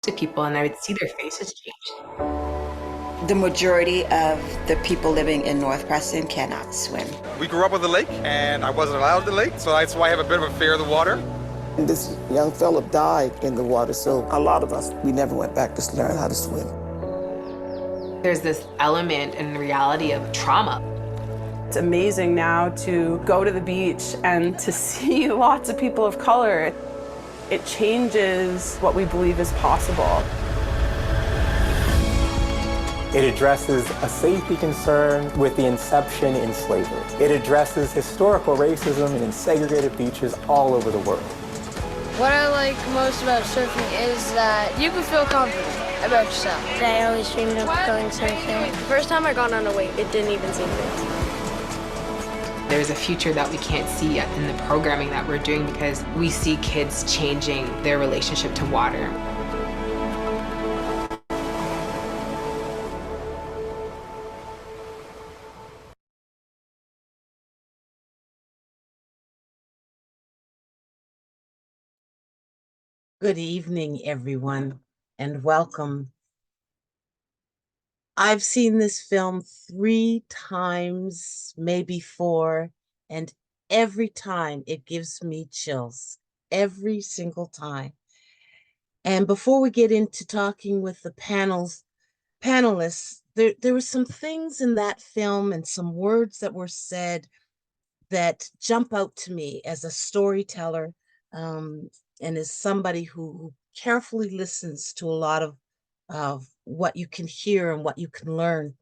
to people and I would see their faces change. The majority of the people living in North Preston cannot swim. We grew up on the lake, and I wasn't allowed the lake, so that's why I have a bit of a fear of the water. And this young fella died in the water, so a lot of us, we never went back to learn how to swim. There's this element and reality of trauma. It's amazing now to go to the beach and to see lots of people of color. It changes what we believe is possible. It addresses a safety concern with the inception in slavery. It addresses historical racism in segregated beaches all over the world. What I like most about surfing is that you can feel confident about yourself. I always dreamed of going surfing. The first time I got on a wave, it didn't even seem big. There's a future that we can't see yet in the programming that we're doing because we see kids changing their relationship to water. Good evening, everyone, and welcome. I've seen this film 3 times, maybe 4, and every time it gives me chills, every single time. And before we get into talking with the panelists, there were some things in that film and some words that were said that jump out to me as a storyteller, and as somebody who carefully listens to a lot of what you can hear and what you can learn.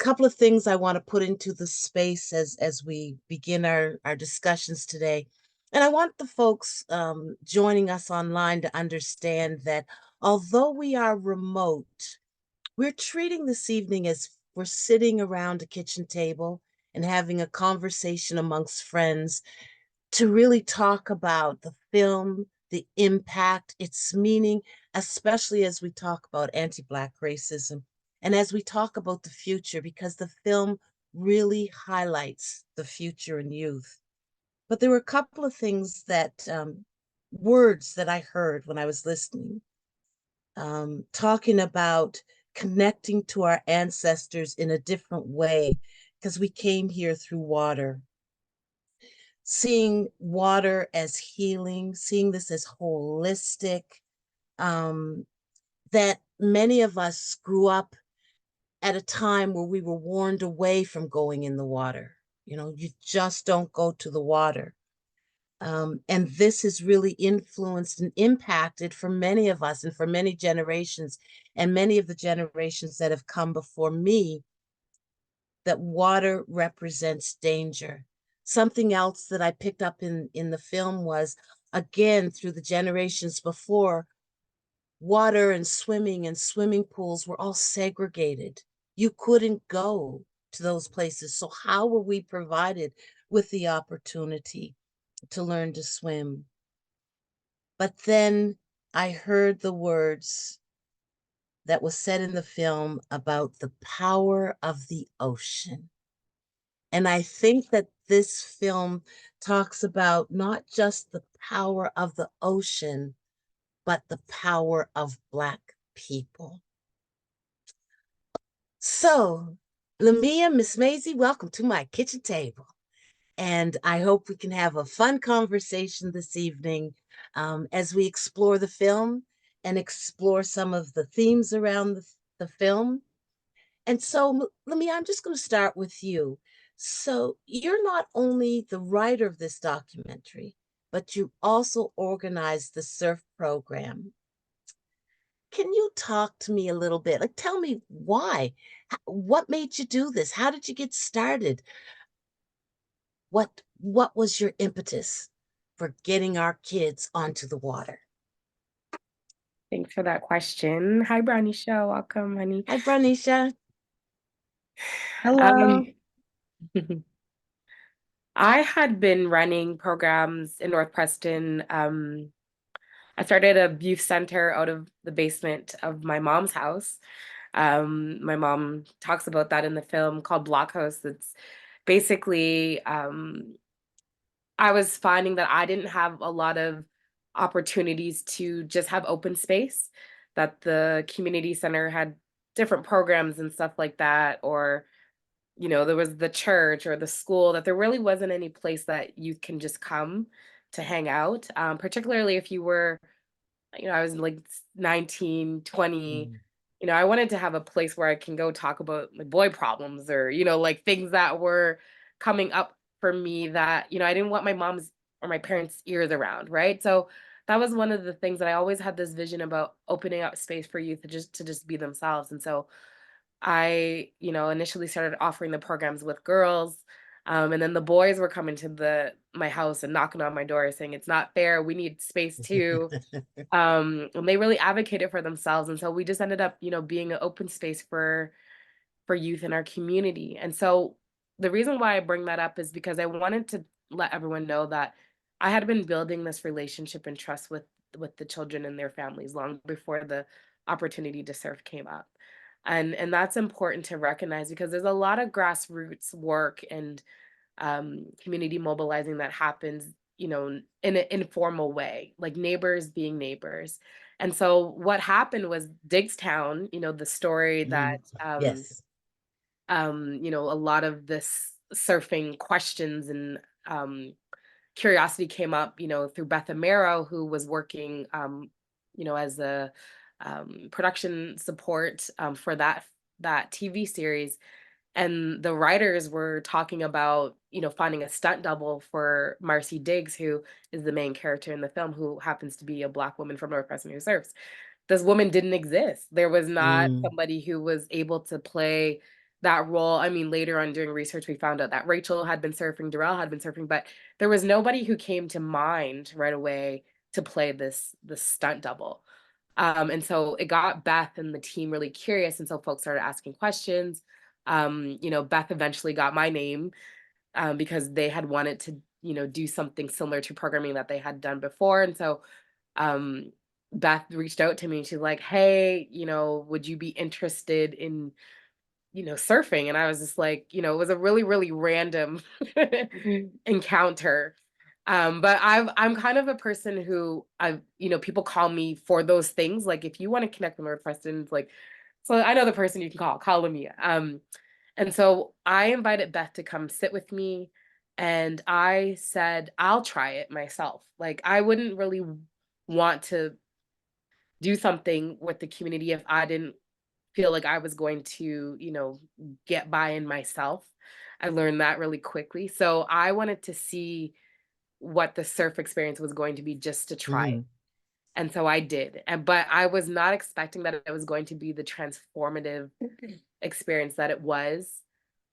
A couple of things I want to put into the space as we begin our discussions today. And I want the folks joining us online to understand that although we are remote, we're treating this evening as we're sitting around a kitchen table and having a conversation amongst friends to really talk about the film, the impact, its meaning, especially as we talk about anti-Black racism and as we talk about the future, because the film really highlights the future in youth. But there were a couple of things that, words that I heard when I was listening, talking about connecting to our ancestors in a different way, because we came here through water. Seeing water as healing, seeing this as holistic, that many of us grew up at a time where we were warned away from going in the water. You know, you just don't go to the water. And this has really influenced and impacted for many of us and for many generations, and many of the generations that have come before me, that water represents danger. Something else that I picked up in the film was, again, through the generations before, water and swimming pools were all segregated. You couldn't go to those places. So how were we provided with the opportunity to learn to swim? But then I heard the words that was said in the film about the power of the ocean. And I think that this film talks about not just the power of the ocean, but the power of Black people. So, Lamia, Miss Maisie, welcome to my kitchen table. And I hope we can have a fun conversation this evening as we explore the film and explore some of the themes around the film. And so, Lamia, I'm just going to start with you. So, you're not only the writer of this documentary, but you also organized the surf program. Can you talk to me a little bit? Like, tell me why. What made you do this? How did you get started? What was your impetus for getting our kids onto the water? Thanks for that question. Hi, Branisha. Welcome, honey. Hi, Branisha. Hello. I had been running programs in North Preston. I started a youth center out of the basement of my mom's house. My mom talks about that in the film, called Blockhouse. It's basically, I was finding that I didn't have a lot of opportunities to just have open space. that the community center had different programs and stuff like that, or there was the church or the school, that there really wasn't any place that you can just come to hang out, particularly if you were, I was like 19, 20. Mm. I wanted to have a place where I can go talk about my boy problems, or, like things that were coming up for me that, I didn't want my mom's or my parents' ears around, right? So that was one of the things that I always had this vision about, opening up space for youth to just be themselves. And so I, initially started offering the programs with girls. And then the boys were coming to my house and knocking on my door saying, it's not fair. We need space too. And they really advocated for themselves. And so we just ended up, being an open space for youth in our community. And so the reason why I bring that up is because I wanted to let everyone know that I had been building this relationship and trust with the children and their families long before the opportunity to serve came up. And that's important to recognize, because there's a lot of grassroots work and community mobilizing that happens, in an informal way, like neighbors being neighbors. And so what happened was Digstown, the story that Mm. Yes. a lot of this surfing questions and curiosity came up, through Beth Amaro, who was working, as a production support for that TV series. And the writers were talking about, finding a stunt double for Marcy Diggs, who is the main character in the film, who happens to be a Black woman from North Preston who surfs. This woman didn't exist. There was not Mm. somebody who was able to play that role. I mean, later on doing research, we found out that Rachel had been surfing, Darrell had been surfing, but there was nobody who came to mind right away to play this stunt double. And so it got Beth and the team really curious, and so folks started asking questions. Beth eventually got my name, because they had wanted to, do something similar to programming that they had done before. And so um, Beth reached out to me and she's like, hey, would you be interested in, surfing? And I was just like, it was a really, really random encounter. But I'm kind of a person who people call me for those things. Like, if you want to connect with North Preston, it's like, so I know the person you can call Lamia. And so I invited Beth to come sit with me, and I said, I'll try it myself. Like, I wouldn't really want to do something with the community if I didn't feel like I was going to, get by in myself. I learned that really quickly. So I wanted to see what the surf experience was going to be, just to try it. Mm. And so I did. But I was not expecting that it was going to be the transformative experience that it was.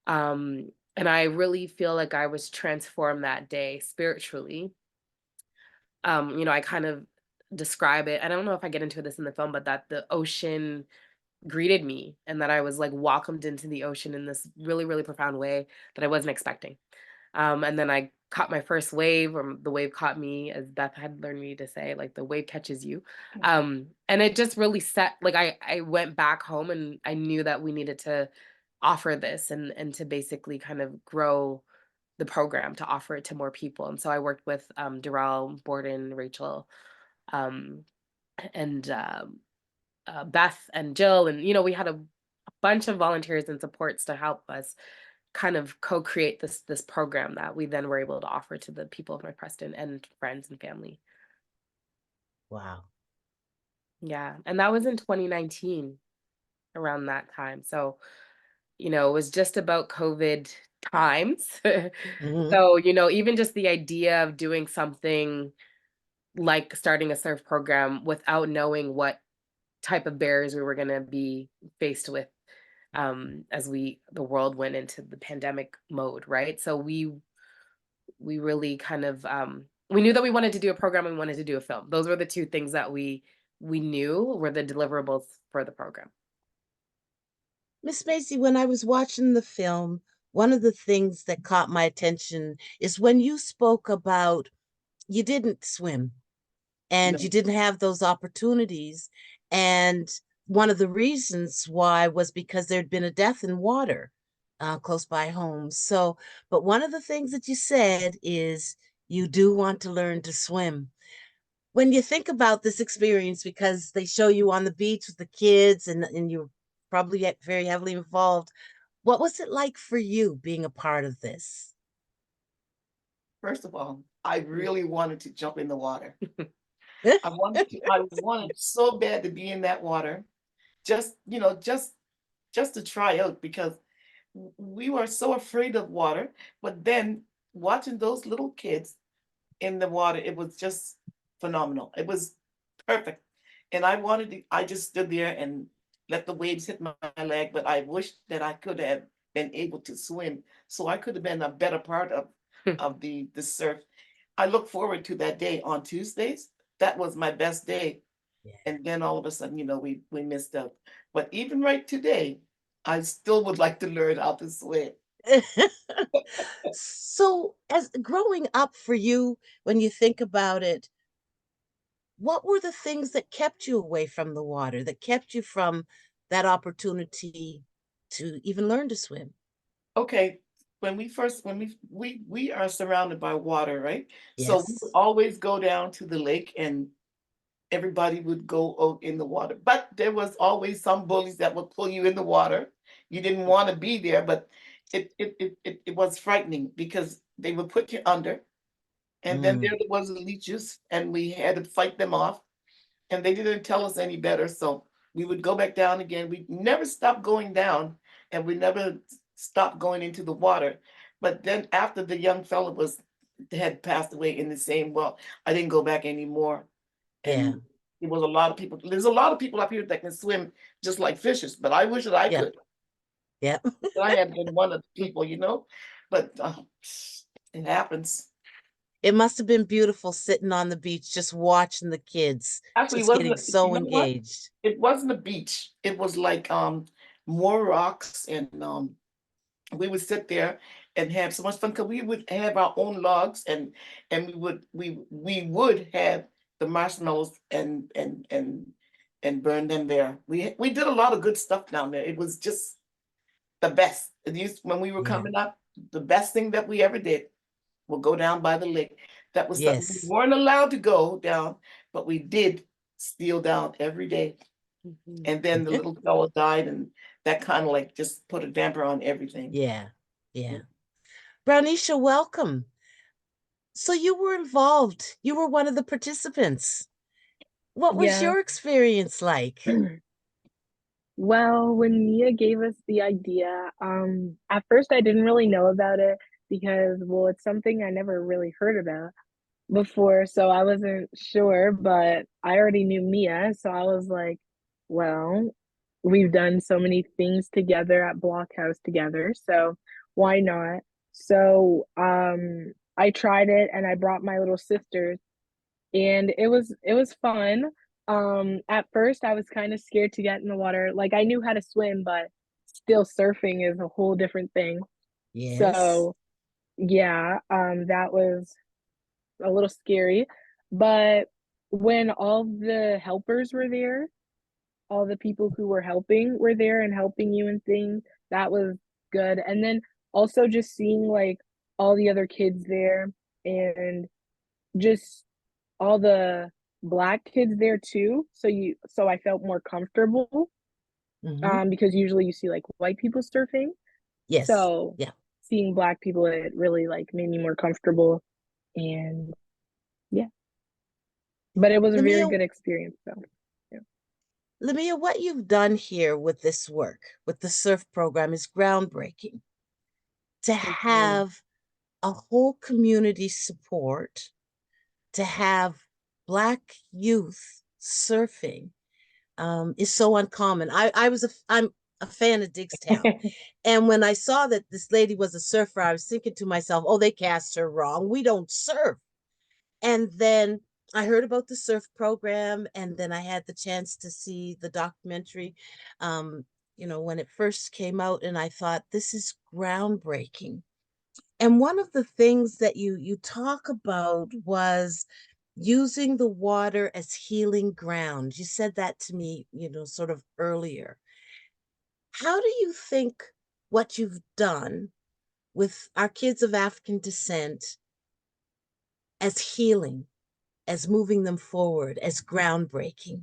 And I really feel like I was transformed that day spiritually. I kind of describe it. I don't know if I get into this in the film, but that the ocean greeted me, and that I was like welcomed into the ocean in this really, really profound way that I wasn't expecting. And then I caught my first wave, or the wave caught me, as Beth had learned me to say, like the wave catches you. And it just really set, like I went back home and I knew that we needed to offer this, and to basically kind of grow the program to offer it to more people. And so I worked with Darrell, Borden, Rachel, um, and Beth and Jill, and we had a bunch of volunteers and supports to help us kind of co-create this program that we then were able to offer to the people of North Preston and friends and family. Wow. Yeah, and that was in 2019, around that time. So, it was just about COVID times. Hmm. So, even just the idea of doing something like starting a surf program without knowing what type of barriers we were going to be faced with, as the world went into the pandemic mode, right? So we really kind of we knew that we wanted to do a program and we wanted to do a film. Those were the two things that we knew were the deliverables for the program. Miss Macy, when I was watching the film, one of the things that caught my attention is when you spoke about you didn't swim and you No. didn't have those opportunities. And one of the reasons why was because there'd been a death in water close by home. So, but one of the things that you said is you do want to learn to swim. when you think about this experience, because they show you on the beach with the kids and you're probably very heavily involved, what was it like for you being a part of this? First of all, I really wanted to jump in the water. I wanted so bad to be in that water, just, just to try out because we were so afraid of water. But then watching those little kids in the water, it was just phenomenal. It was perfect. And I just stood there and let the waves hit my leg, but I wish that I could have been able to swim so I could have been a better part of the surf. I look forward to that day on Tuesdays. That was my best day. Yeah. And then all of a sudden, we missed out. But even right today, I still would like to learn how to swim. So, as growing up for you, when you think about it, what were the things that kept you away from the water, that kept you from that opportunity to even learn to swim? Okay, when we are surrounded by water, right? So we would Yes. always go down to the lake and everybody would go out in the water. But there was always some bullies that would pull you in the water. You didn't want to be there, but it was frightening because they would put you under, and then Mm, there was the leeches, and we had to fight them off, and they didn't tell us any better. So we would go back down again. We never stopped going down, and we never stopped going into the water. But then after the young fella was had passed away in the same well, I didn't go back anymore. yeah, And it was a lot of people. There's a lot of people up here that can swim just like fishes, but I wish that I yeah, could. yeah. I had been one of the people. But it happens. It must have been beautiful sitting on the beach, just watching the kids, Actually, it just getting wasn't. You so know what? engaged. It wasn't a beach. It was like more rocks, and we would sit there and have so much fun because we would have our own logs, and we would have the marshmallows and burn them there. We did a lot of good stuff down there. It was just the best. When we were Yeah. coming up, the best thing that we ever did will go down by the lake. That was something we Yes. weren't allowed to go down, but we did steal down every day. Mhm. And then the little fellow died, and that kind of like just put a damper on everything. Yeah. Yeah. Brownisha, welcome. So you were involved. You were one of the participants. What was Yeah. your experience like? Well, when Mia gave us the idea, at first I didn't really know about it because, well, it's something I never really heard about before, so I wasn't sure, but I already knew Mia, so I was like, well, we've done so many things together at Blockhouse together, so why not? So, I tried it and I brought my little sisters and it was fun. At first I was kind of scared to get in the water. Like I knew how to swim, but still surfing is a whole different thing. Yes. So, yeah, that was a little scary. But when all the helpers were there, all the people who were helping were there and helping you and things, that was good. And then also just seeing like all the other kids there and just all the black kids there too. So I felt more comfortable Hmm. because usually you see like white people surfing. Yes. So Yeah. seeing black people, it really like made me more comfortable and yeah. But it was a very Lamia, good experience though. Yeah. Lamia, what you've done here with this work, with the surf program, is groundbreaking. To Mhm. have a whole community support, to have Black youth surfing, is so uncommon. I'm a fan of Digstown. And when I saw that this lady was a surfer, I was thinking to myself, oh, they cast her wrong. We don't surf. And then I heard about the surf program, and then I had the chance to see the documentary, um, when it first came out, and I thought, this is groundbreaking. And one of the things that you talk about was using the water as healing ground. You said that to me, sort of earlier. How do you think what you've done with our kids of African descent as healing? as moving them forward, as groundbreaking?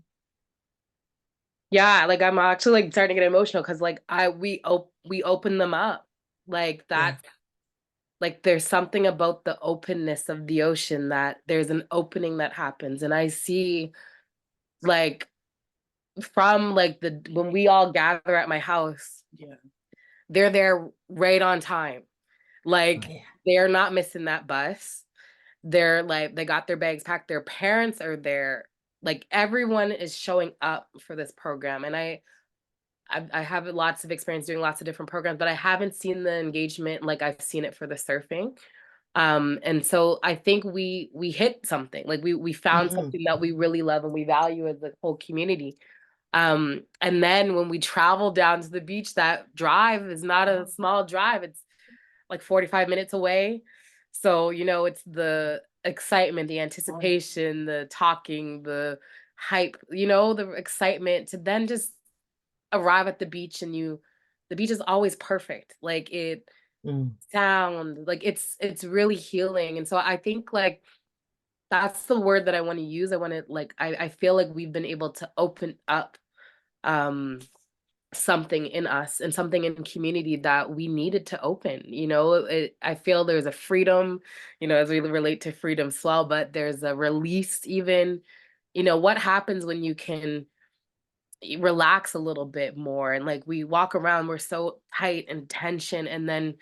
Yeah, like I'm actually like starting to get emotional because like we open them up. Like Yeah. that's like there's something about the openness of the ocean that there's an opening that happens. And I see like from like the when we all gather at my house, Yeah. they're there right on time. Oh, Like yeah. they're not missing that bus. They're like they got their bags packed, their parents are there. Like everyone is showing up for this program. And I have lots of experience doing lots of different programs, but I haven't seen the engagement like I've seen it for the surfing. And so I think we hit something. Like we found Hmm. something that we really love and we value as a whole community. And then when we travel down to the beach, that drive is not a small drive. It's like 45 minutes away. So, you know, it's the excitement, the anticipation, the talking, the hype, you know, the excitement to then just arrive at the beach and the beach is always perfect. Like it Mm. sound like it's really healing. And so I think like that's the word that I want to use. I want to like I feel like we've been able to open up um something in us and something in community that we needed to open. You know, I feel there's a freedom, you know, as we relate to freedom swell, but there's a release even. You know, what happens when you can relax a little bit more and like we walk around, we're so tight and tension, and then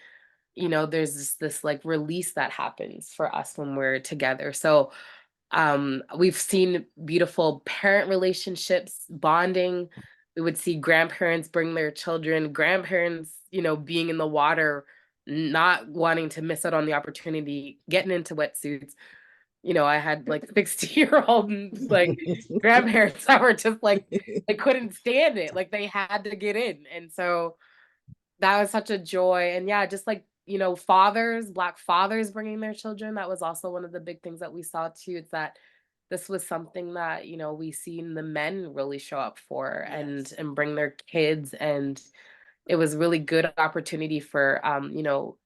you know there's this like release that happens for us when we're together. So we've seen beautiful parent relationships bonding. We would see grandparents bring their children, grandparents, you know, being in the water, not wanting to miss out on the opportunity, getting into wetsuits. You know, I had like 60-year-old like grandparents that were just like they couldn't stand it. Like they had to get in. And so that was such a joy. And yeah, just like, you know, fathers, Black fathers bringing their children. That was also one of the big things that we saw too. It's that this was something that, you know, we seen the men really show up for and bring their kids. And it was really good opportunity for you know,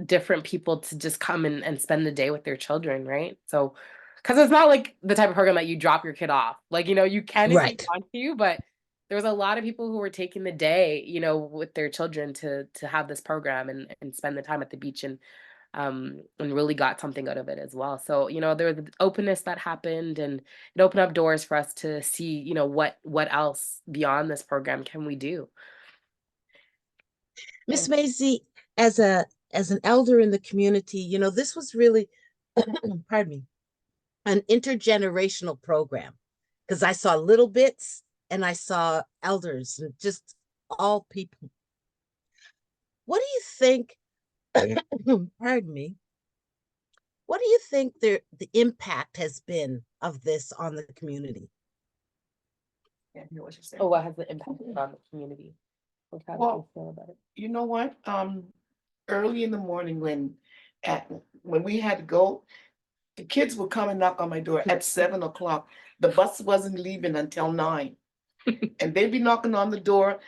different people to just come and spend the day with their children, right? So, because it's not like the type of program that you drop your kid off. Like, you know, you can if you Right. want to, but there was a lot of people who were taking the day, you know, with their children to have this program and spend the time at the beach and really got something out of it as well. So, you know, there was the openness that happened and it opened up doors for us to see, you know, what else beyond this program can we do? Miss Maisie, as an elder in the community, you know, this was really, pardon me, an intergenerational program because I saw little bits and I saw elders and just all people. What do you think? Pardon me. What do you think the impact has been of this on the community? Yeah, you know what you're saying. Oh, what has the impact on the community? How do you feel about it? You know what? Early in the morning when we had to go, the kids would come and knock on my door at 7 o'clock. The bus wasn't leaving until 9. And they'd be knocking on the door.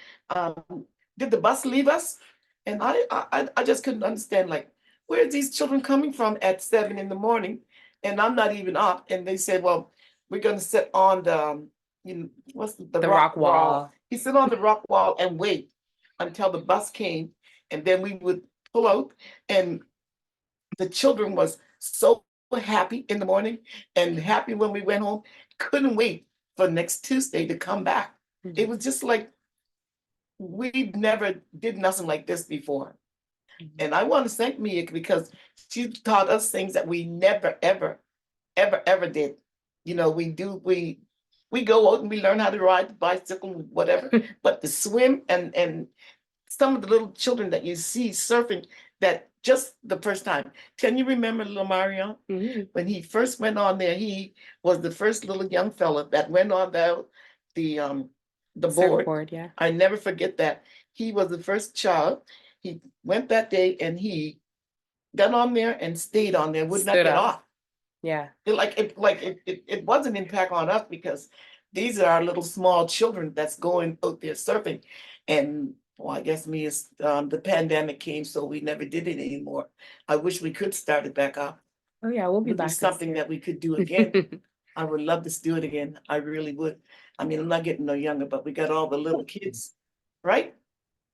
Did the bus leave us? And I just couldn't understand, like, where's these children coming from at 7 in the morning? And I'm not even up. And they said, well, we're gonna sit on the, you know, what's the rock rock wall. wall. He sit on the rock wall and wait until the bus came, and then we would pull out. And the children was so happy in the morning and happy when we went home. Couldn't wait for next Tuesday to come back. It was just like we never did nothing like this before. And I want to thank Mia because she taught us things that we never, ever did. You know, we go out and we learn how to ride the bicycle, whatever, but to swim and some of the little children that you see surfing that just the first time. Can you remember little Mario? When he first went on there, he was the first little young fella that went on the board. Surfboard, yeah. I never forget that. He was the first child. He went that day and he got on there and stayed on there, would not Stood get up. off. Yeah. It wasn't impact on us because these are our little small children that's going out there surfing. And well, I guess the pandemic came, so we never did it anymore. I wish we could start it back up. Oh yeah, we'll be would be back this something year. that we could do again. I would love to do it again. I really would. I mean, I'm not getting no younger, but we got all the little kids, right?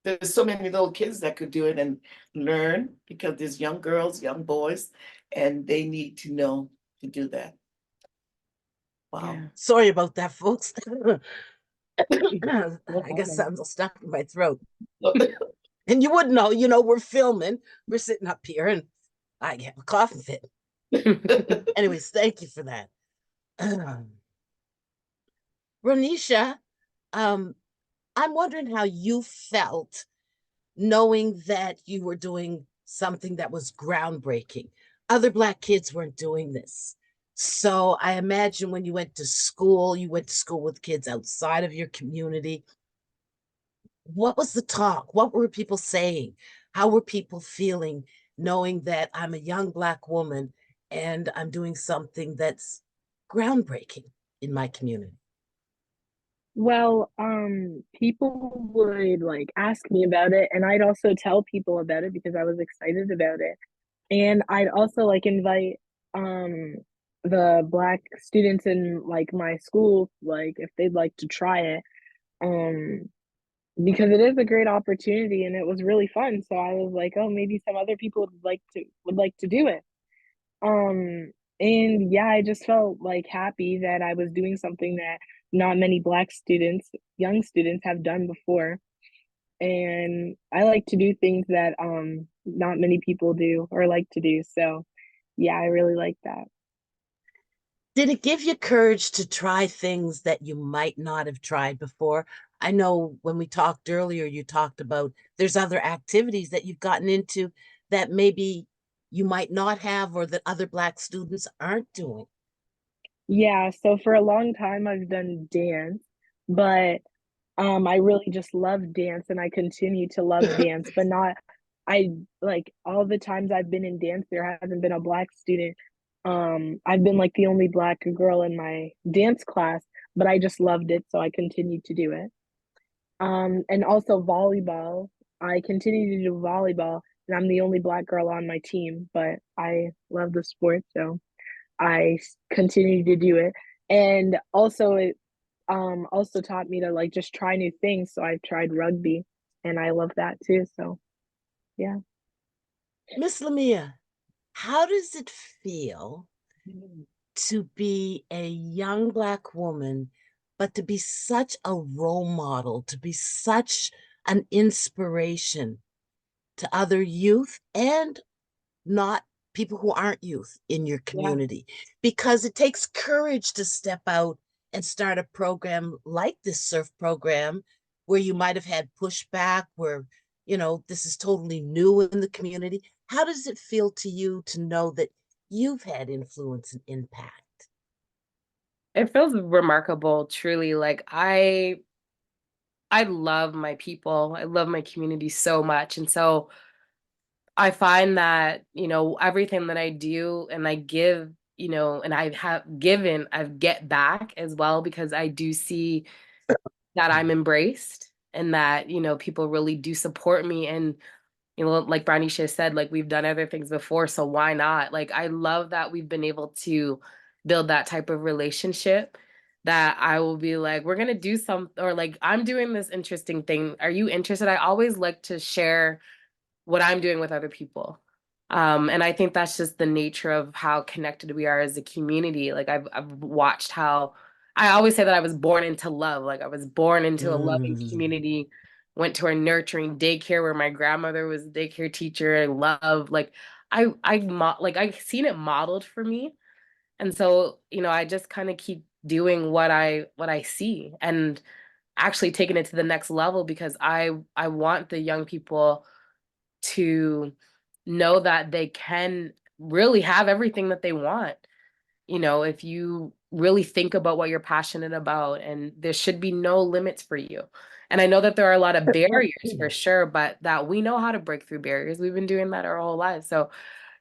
There's so many little kids that could do it and learn because there's young girls, young boys, and they need to know to do that. Wow. Yeah. Sorry about that, folks. No I guess problem. something's stuck in my throat. And you wouldn't know, we're filming. We're sitting up here and I have a coughing fit. Anyways, thank you for that. Ronisha, I'm wondering how you felt knowing that you were doing something that was groundbreaking. Other Black kids weren't doing this. So I imagine when you went to school with kids outside of your community. What was the talk? What were people saying? How were people feeling knowing that I'm a young Black woman and I'm doing something that's groundbreaking in my community? Well, people would like ask me about it, and I'd also tell people about it because I was excited about it. And I'd also like invite um the Black students in like my school, like if they'd like to try it. Um, because it is a great opportunity and it was really fun. So I was like, oh, maybe some other people would like to do it. Um, and yeah, I just felt like happy that I was doing something that not many Black students, young students have done before. And I like to do things that not many people do or like to do. So yeah, I really like that. Did it give you courage to try things that you might not have tried before? I know when we talked earlier, you talked about there's other activities that you've gotten into that maybe you might not have or that other Black students aren't doing. Yeah, so for a long time I've done dance, but I really just love dance and I continue to love dance, but not I like all the times I've been in dance, there hasn't been a Black student. I've been like the only Black girl in my dance class, but I just loved it, so I continued to do it. And also volleyball. I continue to do volleyball, and I'm the only Black girl on my team, but I love the sport, so continue to do it. And also it also taught me to like just try new things. So I've tried rugby and I love that too. So yeah. Miss Lamia, how does it feel to be a young Black woman, but to be such a role model, to be such an inspiration to other youth and not people who aren't youth in your Yeah. community? Because it takes courage to step out and start a program like this surf program where you might have had pushback, where, this is totally new in the community. How does it feel to you to know that you've had influence and impact? It feels remarkable, truly. Like I love my people. I love my community so much. And so I find that, everything that I do and I give, and I have given, I've get back as well because I do see that I'm embraced and that, people really do support me. And, like Branisha said, like we've done other things before, so why not? Like I love that we've been able to build that type of relationship that I will be like, we're gonna do something, or like I'm doing this interesting thing. Are you interested? I always like to share what I'm doing with other people. And I think that's just the nature of how connected we are as a community. Like I've watched how I always say that I was born into love. Like I was born into a loving community, went to a nurturing daycare where my grandmother was a daycare teacher. I love like like I've seen it modeled for me. And so, I just kind of keep doing what I see and actually taking it to the next level because I want the young people to know that they can really have everything that they want. If you really think about what you're passionate about, and there should be no limits for you. And I know that there are a lot of barriers for sure, but that we know how to break through barriers. We've been doing that our whole lives. So,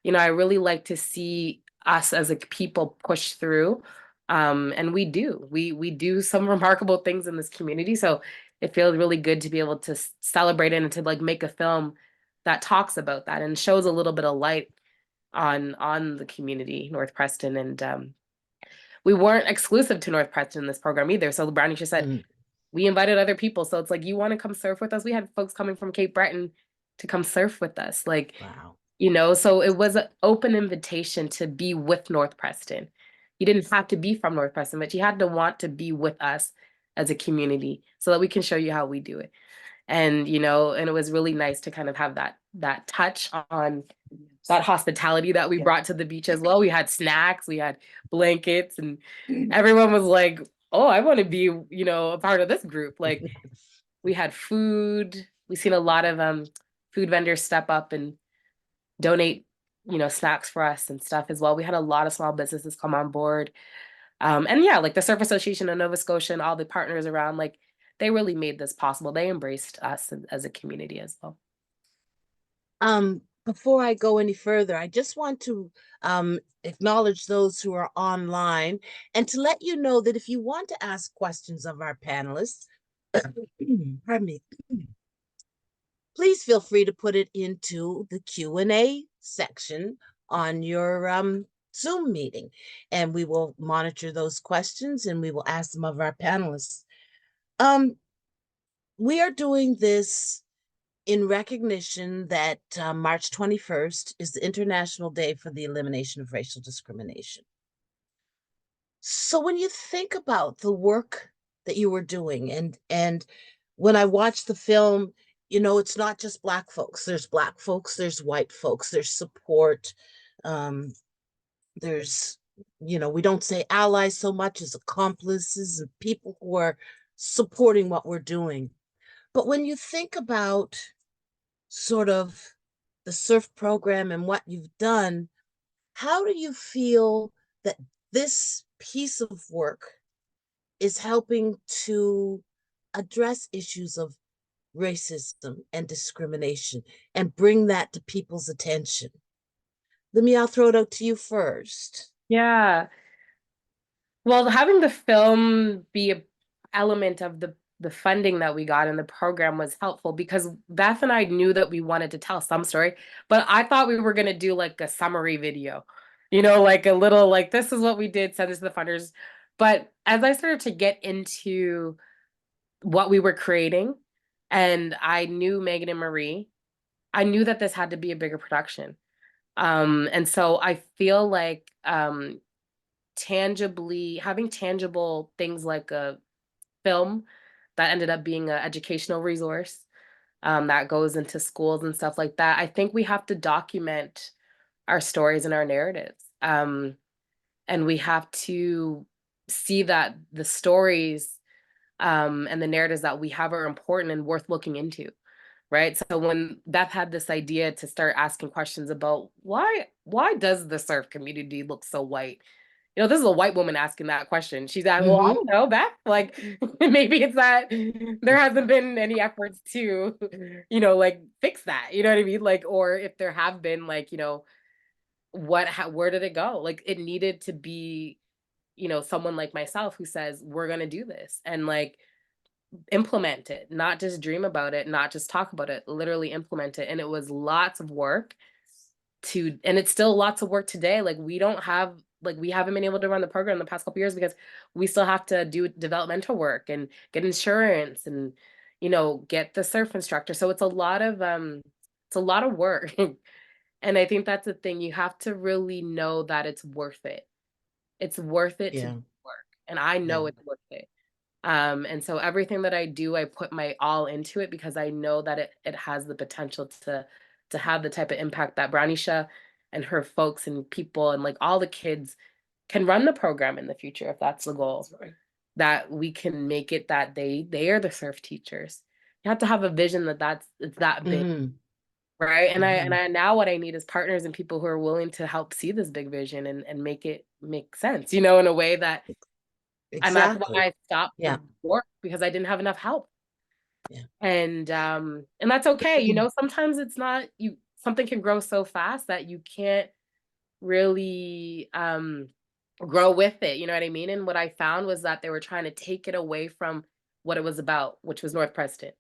I really like to see us as a people push through. And we do. We do some remarkable things in this community. So it feels really good to be able to celebrate it and to like make a film that talks about that and shows a little bit of light on the community, North Preston. And we weren't exclusive to North Preston in this program either. So Brownie just said, we invited other people. So it's like, you want to come surf with us? We had folks coming from Cape Breton to come surf with us. Like, Wow. So it was an open invitation to be with North Preston. You didn't have to be from North Preston, but you had to want to be with us as a community so that we can show you how we do it. And, and it was really nice to kind of have that touch on that hospitality that we brought to the beach as well. We had snacks, we had blankets, and everyone was like, oh, I want to be, a part of this group. Like, we had food. We've seen a lot of food vendors step up and donate, snacks for us and stuff as well. We had a lot of small businesses come on board. And yeah, like the Surf Association of Nova Scotia and all the partners around, like, they really made this possible. They embraced us as a community as well. Before I go any further, I just want to acknowledge those who are online and to let you know that if you want to ask questions of our panelists, pardon me, please feel free to put it into the Q&A section on your Zoom meeting, and we will monitor those questions and we will ask them of our panelists. We are doing this in recognition that March 21st is the International Day for the Elimination of Racial Discrimination. So when you think about the work that you were doing, and when I watched the film, it's not just Black folks. There's Black folks, there's white folks, there's support. There's, we don't say allies so much as accomplices and people who are supporting what we're doing. But when you think about sort of the surf program and what you've done, how do you feel that this piece of work is helping to address issues of racism and discrimination and bring that to people's attention? I'll throw it out to you first. Yeah. Well, having the film be an element of the funding that we got in the program was helpful because Beth and I knew that we wanted to tell some story, but I thought we were going to do like a summary video, like a little, like, this is what we did, send this to the funders. But as I started to get into what we were creating, and I knew Megan and Marie, I knew that this had to be a bigger production. And so I feel like having tangible things like a film that ended up being an educational resource that goes into schools and stuff like that. I think we have to document our stories and our narratives. And we have to see that the stories and the narratives that we have are important and worth looking into. Right. So when Beth had this idea to start asking questions about why does the surf community look so white? This is a white woman asking that question. She's asking, well, I don't know, Beth. Like, maybe it's that there hasn't been any efforts to, like, fix that. You know what I mean? Like, or if there have been, like, where did it go? Like, it needed to be, someone like myself who says, we're going to do this and, like, implement it, not just dream about it, not just talk about it, literally implement it. And it was lots of work and it's still lots of work today. Like, we haven't been able to run the program the past couple years because we still have to do developmental work and get insurance and, get the surf instructor. So it's a lot of work. And I think that's the thing. You have to really know that it's worth it. It's worth it to work. And I know it's worth it. And so everything that I do, I put my all into it because I know that it has the potential to have the type of impact that Brownisha and her folks and people and, like, all the kids can run the program in the future if that's the goal. Right. That we can make it that they are the surf teachers. You have to have a vision it's that big. Right. And I now what I need is partners and people who are willing to help see this big vision and make it make sense, in a way that and that's why I stopped the work because I didn't have enough help. Yeah. And that's okay. Sometimes it's not something can grow so fast that you can't really grow with it. You know what I mean? And what I found was that they were trying to take it away from what it was about, which was North Preston.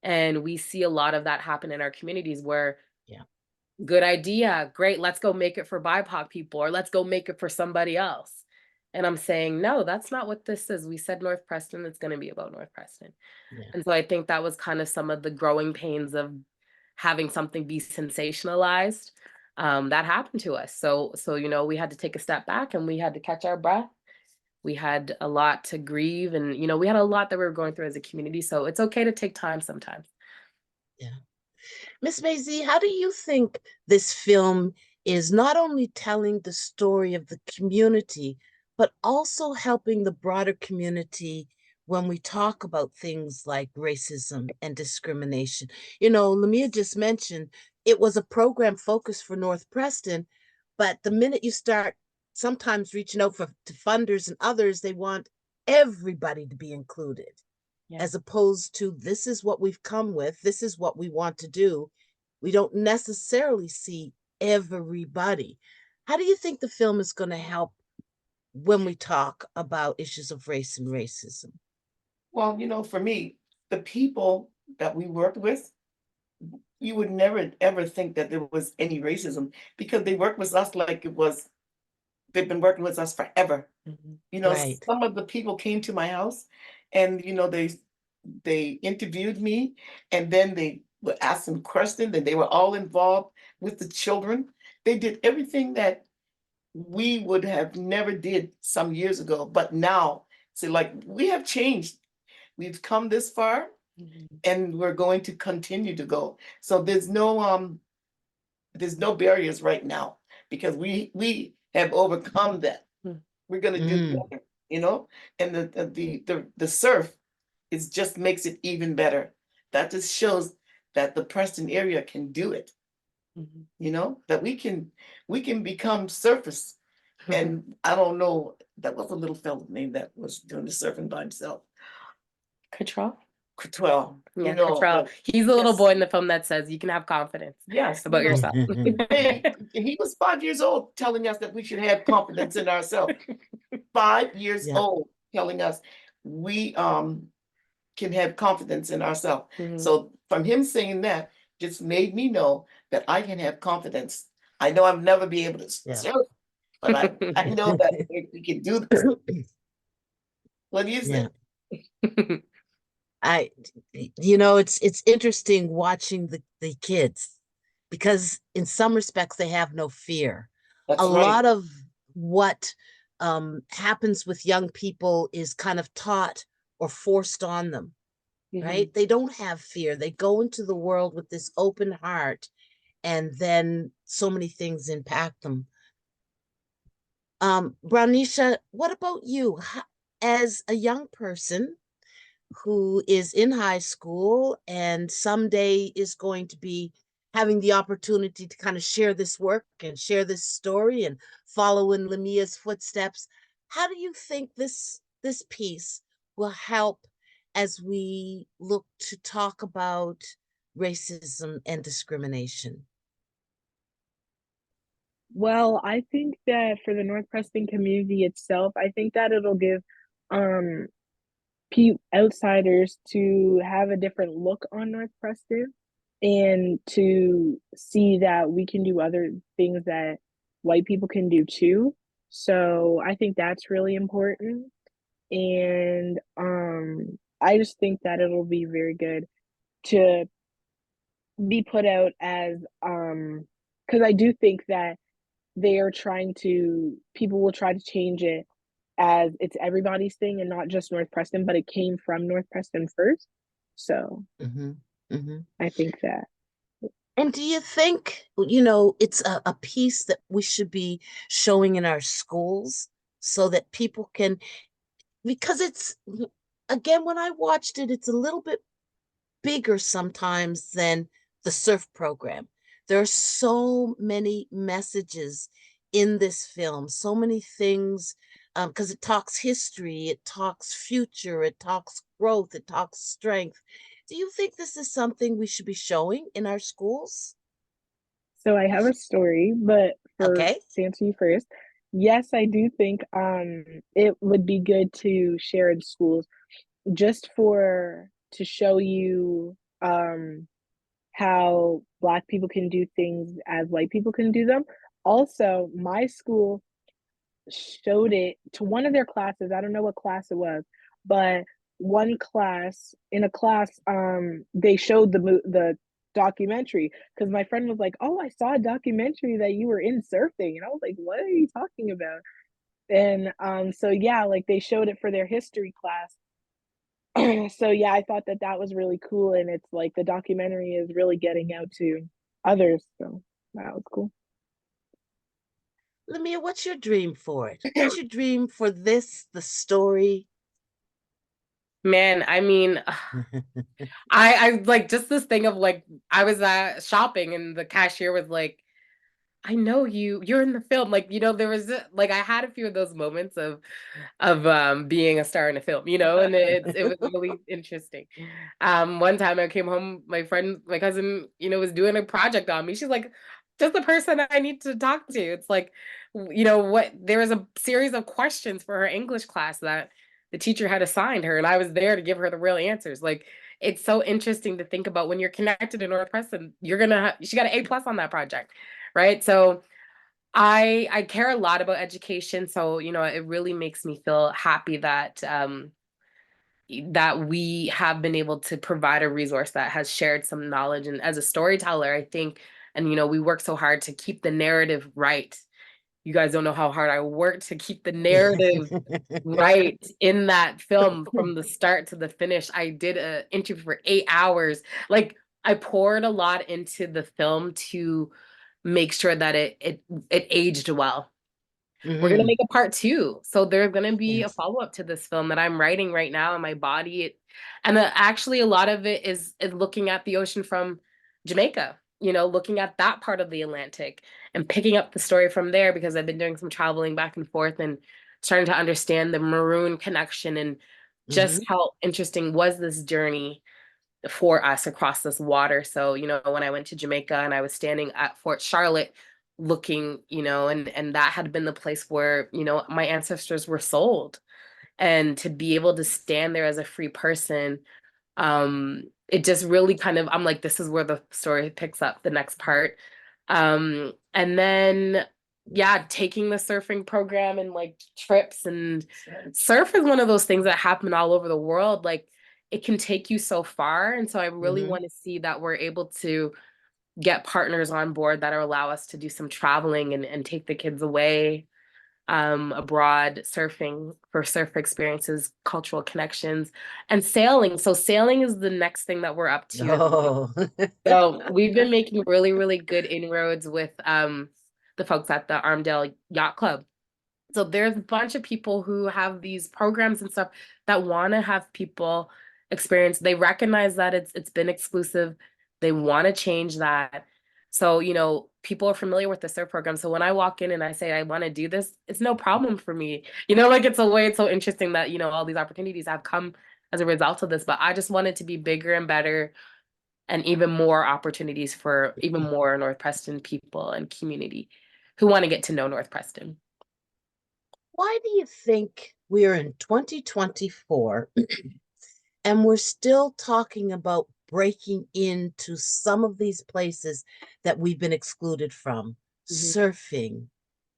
And we see a lot of that happen in our communities where good idea, great, let's go make it for BIPOC people, or let's go make it for somebody else. And I'm saying, no, that's not what this is. We said North Preston, it's going to be about North Preston. Yeah. And so I think that was kind of some of the growing pains of having something be sensationalized. That happened to us. So, you know, we had to take a step back and we had to catch our breath. We had a lot to grieve, and, you know, we had a lot that we were going through as a community. So it's okay to take time sometimes. Yeah. Miss Maisie, how do you think this film is not only telling the story of the community, but also helping the broader community when we talk about things like racism and discrimination? You know, Lamia just mentioned it was a program focused for North Preston, but the minute you start sometimes reaching out to funders and others, they want everybody to be included. Yeah. As opposed to, this is what we've come with, this is what we want to do. We don't necessarily see everybody. How do you think the film is going to help when we talk about issues of race and racism? Well, you know, for me, the people that we worked with, you would never ever think that there was any racism, because they worked with us like it was, they've been working with us forever. You know, Right. some of the people came to my house and, you know, they interviewed me, and then they were asking questions, and they were all involved with the children. They did everything that we would have never did some years ago, but now, see, like, we have changed. We've come this far, and we're going to continue to go. So there's no barriers right now, because we have overcome that. We're gonna do better, you know, and the surf just makes it even better. That just shows that the Preston area can do it. You know, that we can become surfers. And I don't know, that was a little fella name that was doing the surfing by himself. Control. Cottrell, Yeah, you know, Control. but He's the little yes. boy in the film that says you can have confidence Yes, about you know, yourself. he was 5 years old telling us that we should have confidence in ourselves. 5 years Yeah. old telling us we can have confidence in ourselves. So from him saying that just made me know that I can have confidence. I know I'll never be able to Yeah. surf, but I know that we can do this. What do you Yeah. think? You know, it's interesting watching the kids, because in some respects they have no fear. That's A right. lot of what happens with young people is kind of taught or forced on them, right? They don't have fear. They go into the world with this open heart, and then so many things impact them. Brownisha, what about you? As a young person who is in high school and someday is going to be having the opportunity to kind of share this work and share this story and follow in Lamia's footsteps, how do you think this piece will help as we look to talk about racism and discrimination? Well, I think that for the North Preston community itself, I think that it'll give um outsiders to have a different look on North Preston, and to see that we can do other things that white people can do too. So I think that's really important. And I just think that it'll be very good to be put out as because I do think that they are trying to, people will try to change it as it's everybody's thing and not just North Preston, but it came from North Preston first. So I think that. And do you think, you know, it's a piece that we should be showing in our schools so that people can, because it's, again, when I watched it, it's a little bit bigger sometimes than the surf program. There are so many messages in this film, so many things, because it talks history, it talks future, it talks growth, it talks strength. Do you think this is something we should be showing in our schools? So I have a story, but Okay. to answer you first, yes, I do think it would be good to share in schools, just for to show you how Black people can do things as white people can do them. Also, my school showed it to one of their classes. I don't know what class it was, but one class in a class, they showed the documentary because my friend was like, "Oh, I saw a documentary that you were in surfing," and I was like, "What are you talking about?" And so yeah, like they showed it for their history class. So yeah, I thought that that was really cool, and it's like the documentary is really getting out to others. So that was cool. Lamia, what's your dream for it? What's your dream for this, the story? Man, I mean, I like just this thing of like I was shopping and the cashier was like, I know you. You're in the film. Like, there was like I had a few of those moments of being a star in a film, and it was really interesting. One time I came home, my cousin, was doing a project on me. She's like, just the person I need to talk to. It's like, what there was a series of questions for her English class that the teacher had assigned her, and I was there to give her the real answers. Like, it's so interesting to think about when you're connected to North Preston, she got an A+ on that project, right? So I care a lot about education, so it really makes me feel happy that we have been able to provide a resource that has shared some knowledge. And as a storyteller, I think, and we work so hard to keep the narrative right. You guys don't know how hard I work to keep the narrative right in that film from the start to the finish. I did an interview for 8 hours. Like, I poured a lot into the film to make sure that it aged well. We're gonna make a part 2, so there's gonna be a Yes. follow-up to this film that I'm writing right now in my body. Actually, a lot of it is looking at the ocean from Jamaica. Looking at that part of the Atlantic and picking up the story from there because I've been doing some traveling back and forth and starting to understand the maroon connection and just how interesting was this journey for us across this water. So, when I went to Jamaica and I was standing at Fort Charlotte looking, and that had been the place where, my ancestors were sold. And to be able to stand there as a free person, it just really kind of, I'm like, this is where the story picks up the next part. And then, yeah, taking the surfing program and like trips, and surf is one of those things that happen all over the world. Like, it can take you so far. And so I really want to see that we're able to get partners on board that allow us to do some traveling and take the kids away abroad, surfing for surf experiences, cultural connections, and sailing. So sailing is the next thing that we're up to. Oh. So we've been making really, really good inroads with the folks at the Armdale Yacht Club. So there's a bunch of people who have these programs and stuff that want to have people experience. They recognize that it's been exclusive. They want to change that. So, people are familiar with the surf program. So when I walk in and I say I want to do this, it's no problem for me. Like, it's a way, it's so interesting that, all these opportunities have come as a result of this. But I just want it to be bigger and better and even more opportunities for even more North Preston people and community who want to get to know North Preston. Why do you think we're in 2024 and we're still talking about breaking into some of these places that we've been excluded from? Surfing,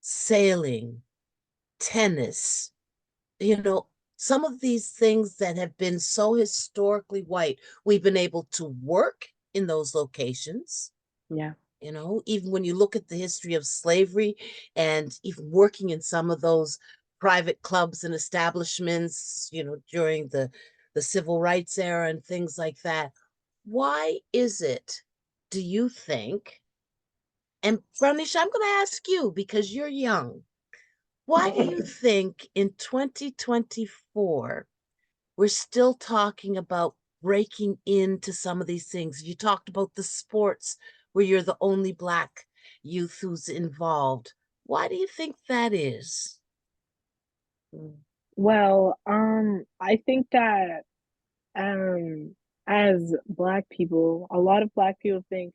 sailing, tennis, some of these things that have been so historically white, we've been able to work in those locations. Yeah. Even when you look at the history of slavery and even working in some of those private clubs and establishments, during the civil rights era and things like that. Why is it, do you think, and Pranisha, I'm going to ask you because you're young, why do you think in 2024 we're still talking about breaking into some of these things? You talked about the sports where you're the only Black youth who's involved. Why do you think that is? Well, I think that as Black people, a lot of Black people think,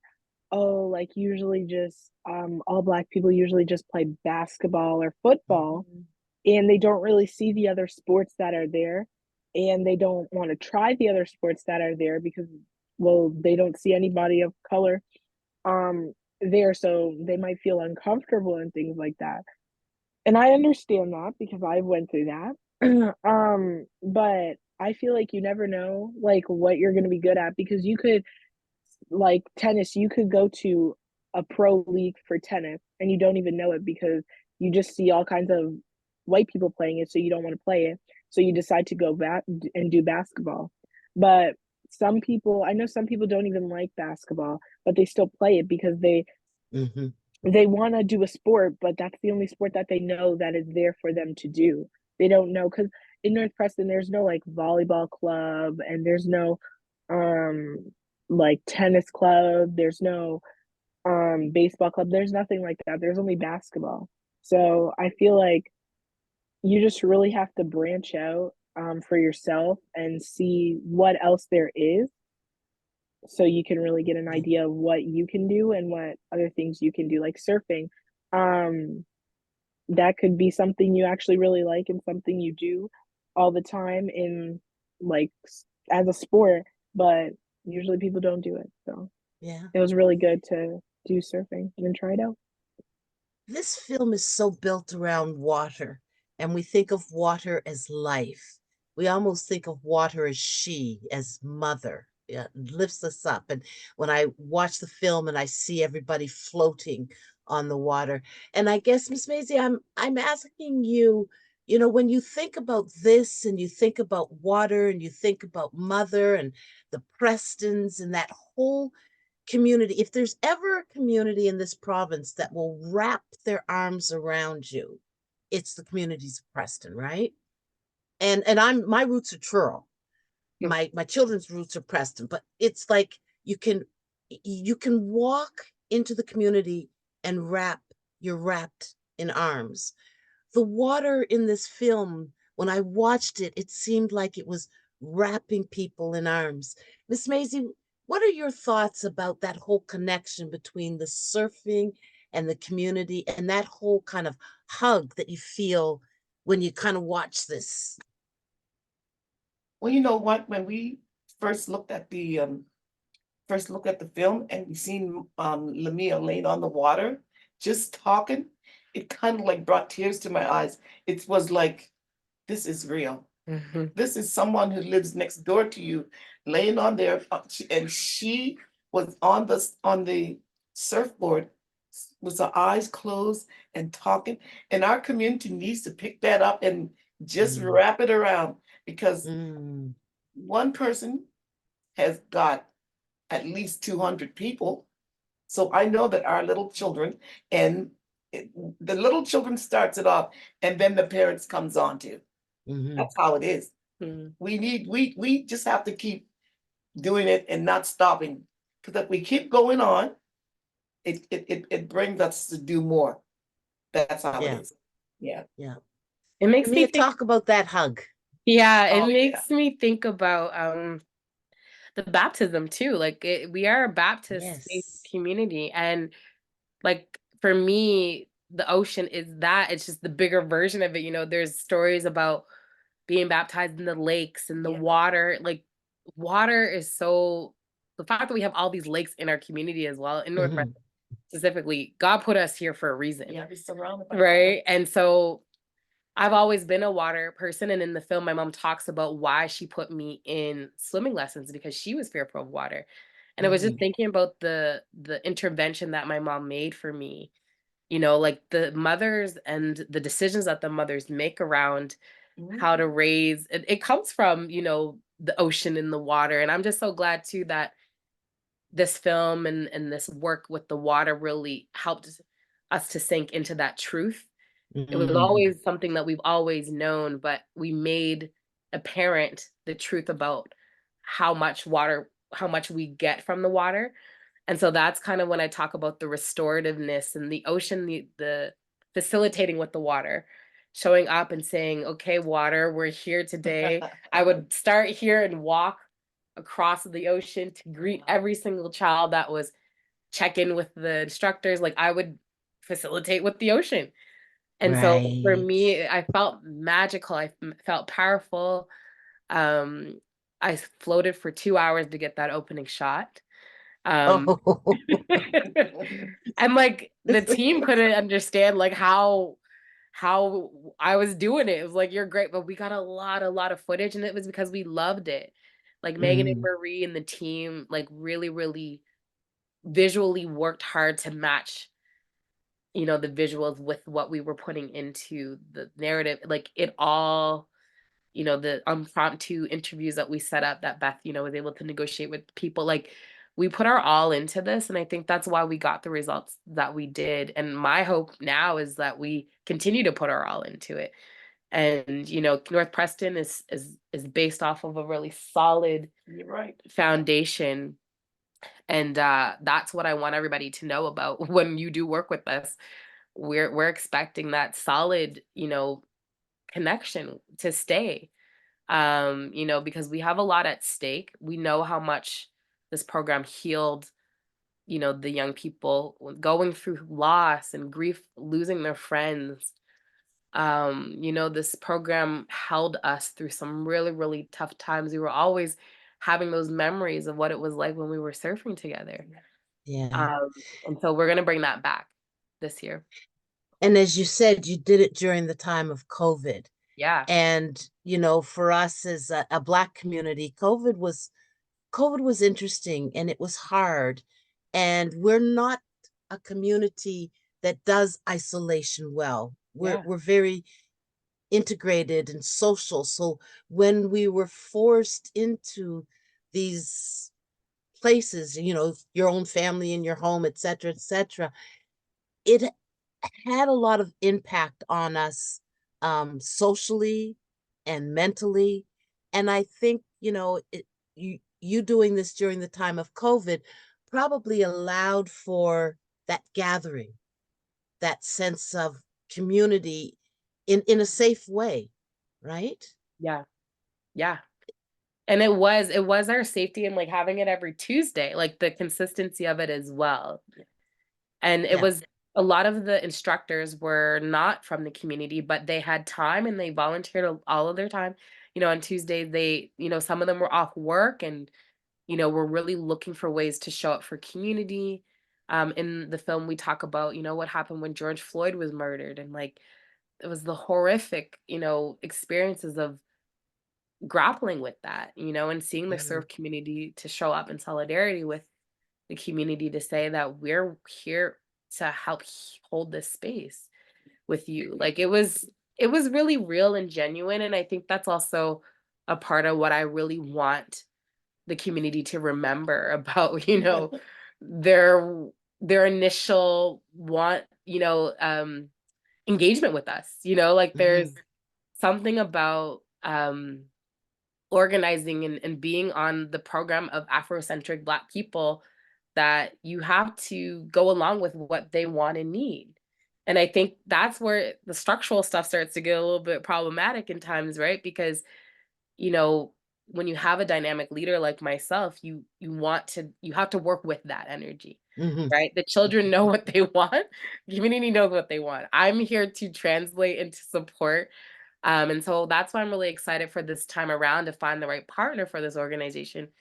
oh, like usually just all Black people usually just play basketball or football, and they don't really see the other sports that are there, and they don't want to try the other sports that are there because well, they don't see anybody of color there, so they might feel uncomfortable and things like that. And I understand that because I went through that. But I feel like you never know like what you're gonna be good at because you could like tennis, you could go to a pro league for tennis and you don't even know it because you just see all kinds of white people playing it, so you don't want to play it. So you decide to go back and do basketball. But some people, I know some people don't even like basketball, but they still play it because Hmm. they want to do a sport, but that's the only sport that they know that is there for them to do. They don't know because in North Preston, there's no like volleyball club and there's no um like tennis club, there's no baseball club, there's nothing like that. There's only basketball. So I feel like you just really have to branch out for yourself and see what else there is so you can really get an idea of what you can do and what other things you can do like surfing. um that could be something you actually really like and something you do all the time in like as a sport, but usually people don't do it. So Yeah. it was really good to do surfing and try it out. This film is so built around water, and we think of water as life. We almost think of water as she, as mother. Yeah, it lifts us up. And when I watch the film and I see everybody floating on the water, and I guess Miss Maisie, I'm asking you, when you think about this and you think about water and you think about mother and the Prestons and that whole community, if there's ever a community in this province that will wrap their arms around you, it's the communities of Preston, right? And my roots are Truro. My children's roots are Preston, but it's like you can walk into the community and you're wrapped in arms. The water in this film, when I watched it, it seemed like it was wrapping people in arms. Miss Maisie, what are your thoughts about that whole connection between the surfing and the community and that whole kind of hug that you feel when you kind of watch this? Well, you know what? When we first looked at the film and we seen Lamia laying on the water, just talking, it kind of like brought tears to my eyes. It was like, this is real. This is someone who lives next door to you, laying on there, and she was on the surfboard with her eyes closed and talking. And our community needs to pick that up and just Mm. wrap it around because Mm. one person has got at least 200 people. So I know that our little children and the little children starts it off, and then the parents comes on to. Mhm. That's how it is. We just have to keep doing it and not stopping. Because if we keep going on, it brings us to do more. That's how it Yeah, is. Yeah. yeah. It makes me Mia, think, talk about that hug. yeah, it Oh, yeah. makes me think about the baptism too. Like we are a Baptist faith Yes. community, and like for me, the ocean is that it's just the bigger version of it. There's stories about being baptized in the lakes and the Yeah. water. Like water is so the fact that we have all these lakes in our community as well in Northwest Mhm. specifically, God put us here for a reason. Yeah, be surrounded by Right. And so I've always been a water person. And in the film, my mom talks about why she put me in swimming lessons because she was fearful of water. And I was just Mhm. thinking about the intervention that my mom made for me, like the mothers and the decisions that the mothers make around how to raise it comes from, the ocean and the water. And I'm just so glad too that this film and this work with the water really helped us to sink into that truth. It was Mhm. always something that we've always known, but we made apparent the truth about how much we get from the water. And so that's kind of when I talk about the restorativeness and the ocean, the facilitating with the water, showing up and saying, okay, water, we're here today. I would start here and walk across the ocean to greet every single child that was check in with the instructors. Like I would facilitate with the ocean. And so for Right. me, I felt magical. Felt powerful. Um, I floated for 2 hours to get that opening shot. Oh, And like the team couldn't understand like how I was doing it. It was like, you're great, but we got a lot of footage, and it was because we loved it. Like Megan and mm, Marie and the team like really, really visually worked hard to match, the visuals with what we were putting into the narrative. Like it all, the impromptu interviews that we set up that Beth, was able to negotiate with people. Like we put our all into this. And I think that's why we got the results that we did. And my hope now is that we continue to put our all into it. And, North Preston is based off of a really solid You're right. foundation. And that's what I want everybody to know about when you do work with us. We're expecting that solid, connection to stay. Because we have a lot at stake. We know how much this program healed, the young people going through loss and grief, losing their friends. This program held us through some really, really tough times. We were always having those memories of what it was like when we were surfing together. yeah. Um, and so we're gonna bring that back this year. And as you said, you did it during the time of COVID. Yeah. And, for us as a Black community, COVID was interesting and it was hard. And we're not a community that does isolation well. We're Yeah. we're very integrated and social. So when we were forced into these places, your own family in your home, et cetera, it had a lot of impact on us, socially and mentally. And I think, you doing this during the time of COVID probably allowed for that gathering, that sense of community in a safe way, right? Yeah. Yeah. And it was our safety, and like having it every Tuesday, like the consistency of it as well. And it Yeah. was a lot of the instructors were not from the community, but they had time and they volunteered all of their time. On Tuesdays, some of them were off work and, were really looking for ways to show up for community. In the film, we talk about, what happened when George Floyd was murdered, and like it was the horrific, experiences of grappling with that, and seeing the Mhm. surf community to show up in solidarity with the community to say that we're here to help hold this space with you. Like it was really real and genuine, and I think that's also a part of what I really want the community to remember about, their their initial engagement with us. Like there's Mhm. something about organizing and being on the program of Afrocentric Black people that you have to go along with what they want and need. And I think that's where the structural stuff starts to get a little bit problematic in times, right? Because, you know, when you have a dynamic leader like myself, you have to work with that energy, Mhm. right? The children know what they want, community knows what they want. I'm here to translate and to support, and so that's why I'm really excited for this time around to find the right partner for this organization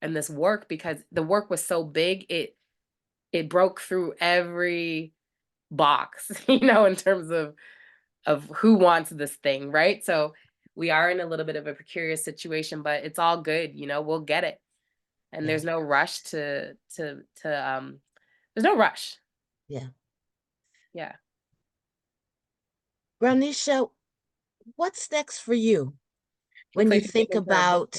and this work, because the work was so big, it broke through every box, in terms of who wants this thing, right? So we are in a little bit of a precarious situation, but it's all good, we'll get it. And Yeah. there's no rush there's no rush. Yeah. Yeah. Granisha, what's next for you Looks when you like she's think looking for a book.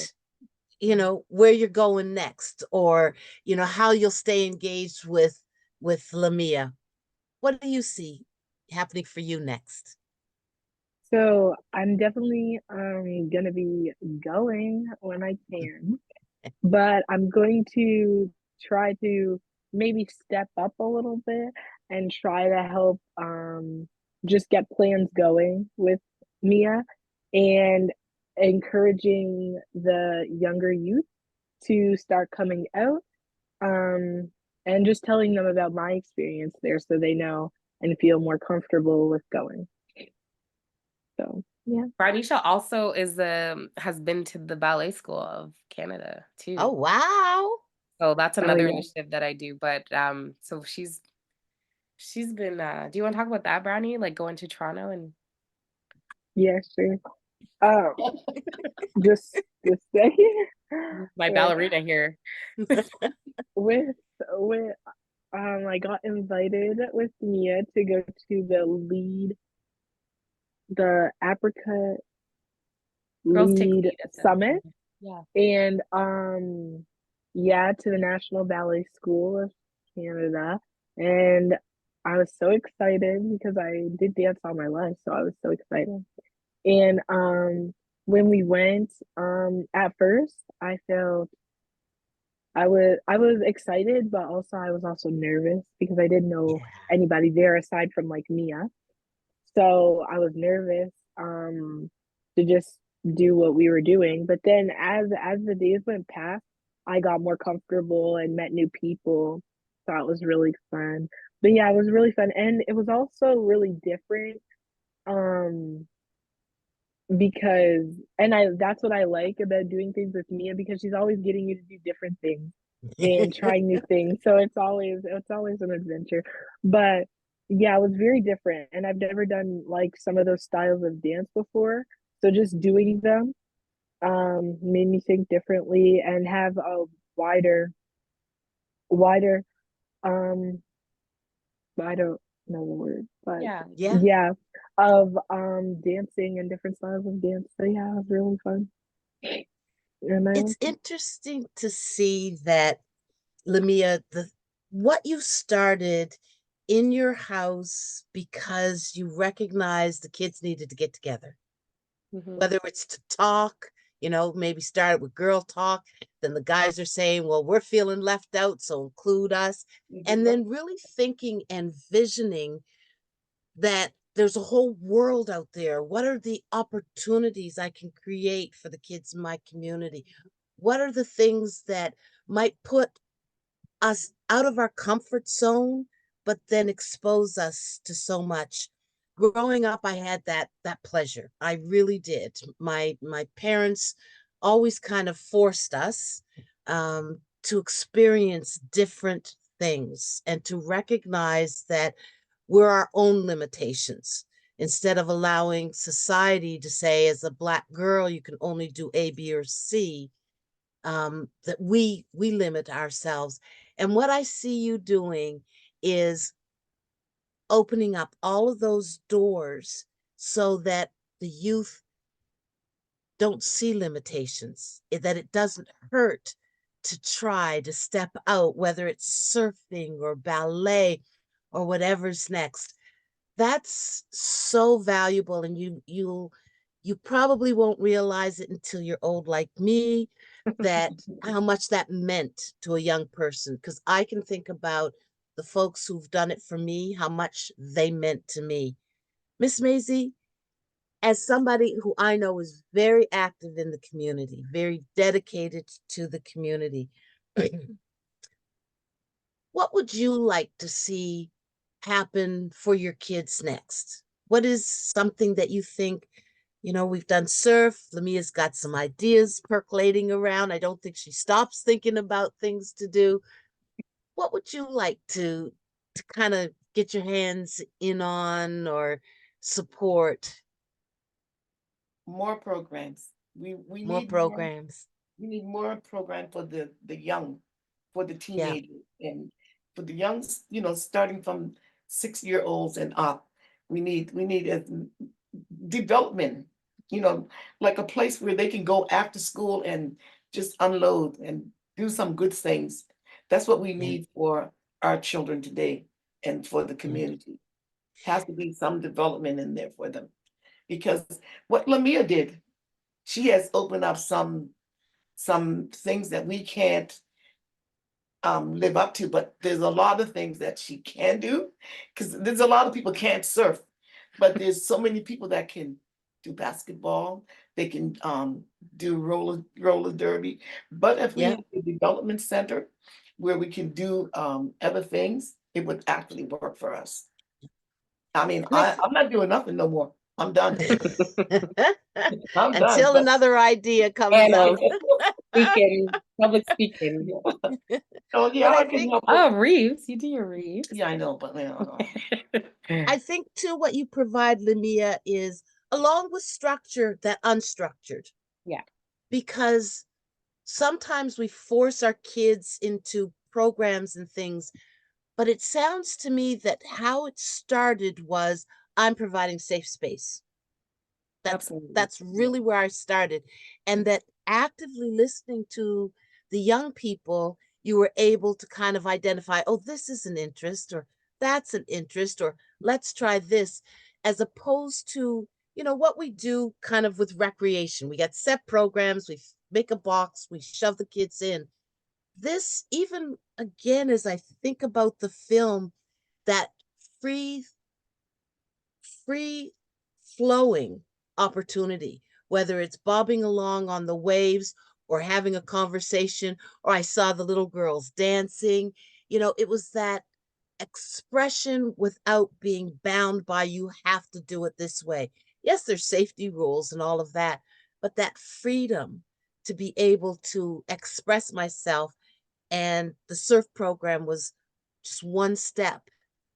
about, where you're going next, or, how you'll stay engaged with Lamia? What do you see happening for you next? So I'm definitely gonna be going when I can, but I'm going to try to maybe step up a little bit and try to help just get plans going with Mia and encouraging the younger youth to start coming out, um, and just telling them about my experience there so they know and feel more comfortable with going. So Yeah. Branisha also has been to the ballet school of Canada Oh, too. wow. So that's Oh, another yeah. initiative that I do. But so she's been do you want to talk about that, Brownie? Like going to Toronto and Yeah, sure. Um, just second. my With ballerina here. with with I got invited with Mia to go to the Apricot Girls take Lead lead at the Summit, yeah. and yeah, to the National Ballet School of Canada. And I was so excited because I did dance all my life, so I was so excited. And when we went, at first I felt I was excited, but also I was also nervous because I didn't know Yeah. anybody there aside from like Mia. So I was nervous to just do what we were doing. But then as the days went past, I got more comfortable and met new people. So it was really fun. But yeah, it was really fun. And it was also really different. Um because and I that's what I like about doing things with Mia because she's always getting you to do different things and trying new things. So it's always an adventure. But yeah, it was very different and I've never done like some of those styles of dance before. So just doing them made me think differently and have a wider um I don't know the word, but Yeah. Yeah. yeah, of dancing and different styles of dance. So yeah, it was really fun. And I It's like it. interesting to see that, Lamia, what you started in your house because you recognized the kids needed to get together, Mhm. whether it's to talk, maybe started with girl talk, then the guys are saying, well, we're feeling left out, so include us. And then really thinking and visioning that there's a whole world out there. What are the opportunities I can create for the kids in my community? What are the things that might put us out of our comfort zone, but then expose us to so much? Growing up, I had that pleasure. I really did. My parents always kind of forced us to experience different things and to recognize that we're our own limitations instead of allowing society to say, as a Black girl, you can only do A, B, or C. That we limit ourselves. And what I see you doing is opening up all of those doors so that the youth don't see limitations, that it doesn't hurt to try to step out, whether it's surfing or ballet or whatever's next. That's so valuable, and you probably won't realize it until you're old like me, that how much that meant to a young person, because I can think about the folks who've done it for me, how much they meant to me. Miss Maisie, as somebody who I know is very active in the community, very dedicated to the community, what would you like to see happen for your kids next? What is something that you think, we've done surf. Lamia's got some ideas percolating around. I don't think she stops thinking about things to do. What would you like to kind of get your hands in on or support? More programs. We More need more. programs? We need more program for the young, for the Yeah. teenagers, and for the young, starting from 6 year olds and up. We need a development, you know, like a place where they can go after school and just unload and do some good things. That's what we Yeah. need for our children today and for the Mm. community. Has to be some development in there for them. Because what Lamia did, she has opened up some things that we can't live up to, but there's a lot of things that she can do because there's a lot of people can't surf, but there's so many people that can do basketball, they can do roller derby. But if we Yeah. have a development center where we can do other things, it would actually work for us. I mean, And I I'm not doing nothing no more. I'm done. I'm done. Until But another idea comes up. Panels, speaking, public speaking. oh yeah, But I I can think help. Oh, Reeves, you do your Reeves. Yeah, I know, but I think too what you provide, Lamia, is along with structure, that unstructured. Yeah. Because sometimes we force our kids into programs and things, but it sounds to me that how it started was I'm providing safe space. Absolutely. That's really where I started. And that actively listening to the young people, you were able to kind of identify, oh, this is an interest, or that's an interest, or let's try this, as opposed to, you know, what we do kind of with recreation. We got set programs, we make a box, we shove the kids in. This, even again, as I think about the film, that free free flowing opportunity, whether it's bobbing along on the waves or having a conversation, or I saw the little girls dancing. You know, it was that expression without being bound by you have to do it this way. Yes, there's safety rules and all of that, but that freedom to be able to express myself, and the surf program was just one step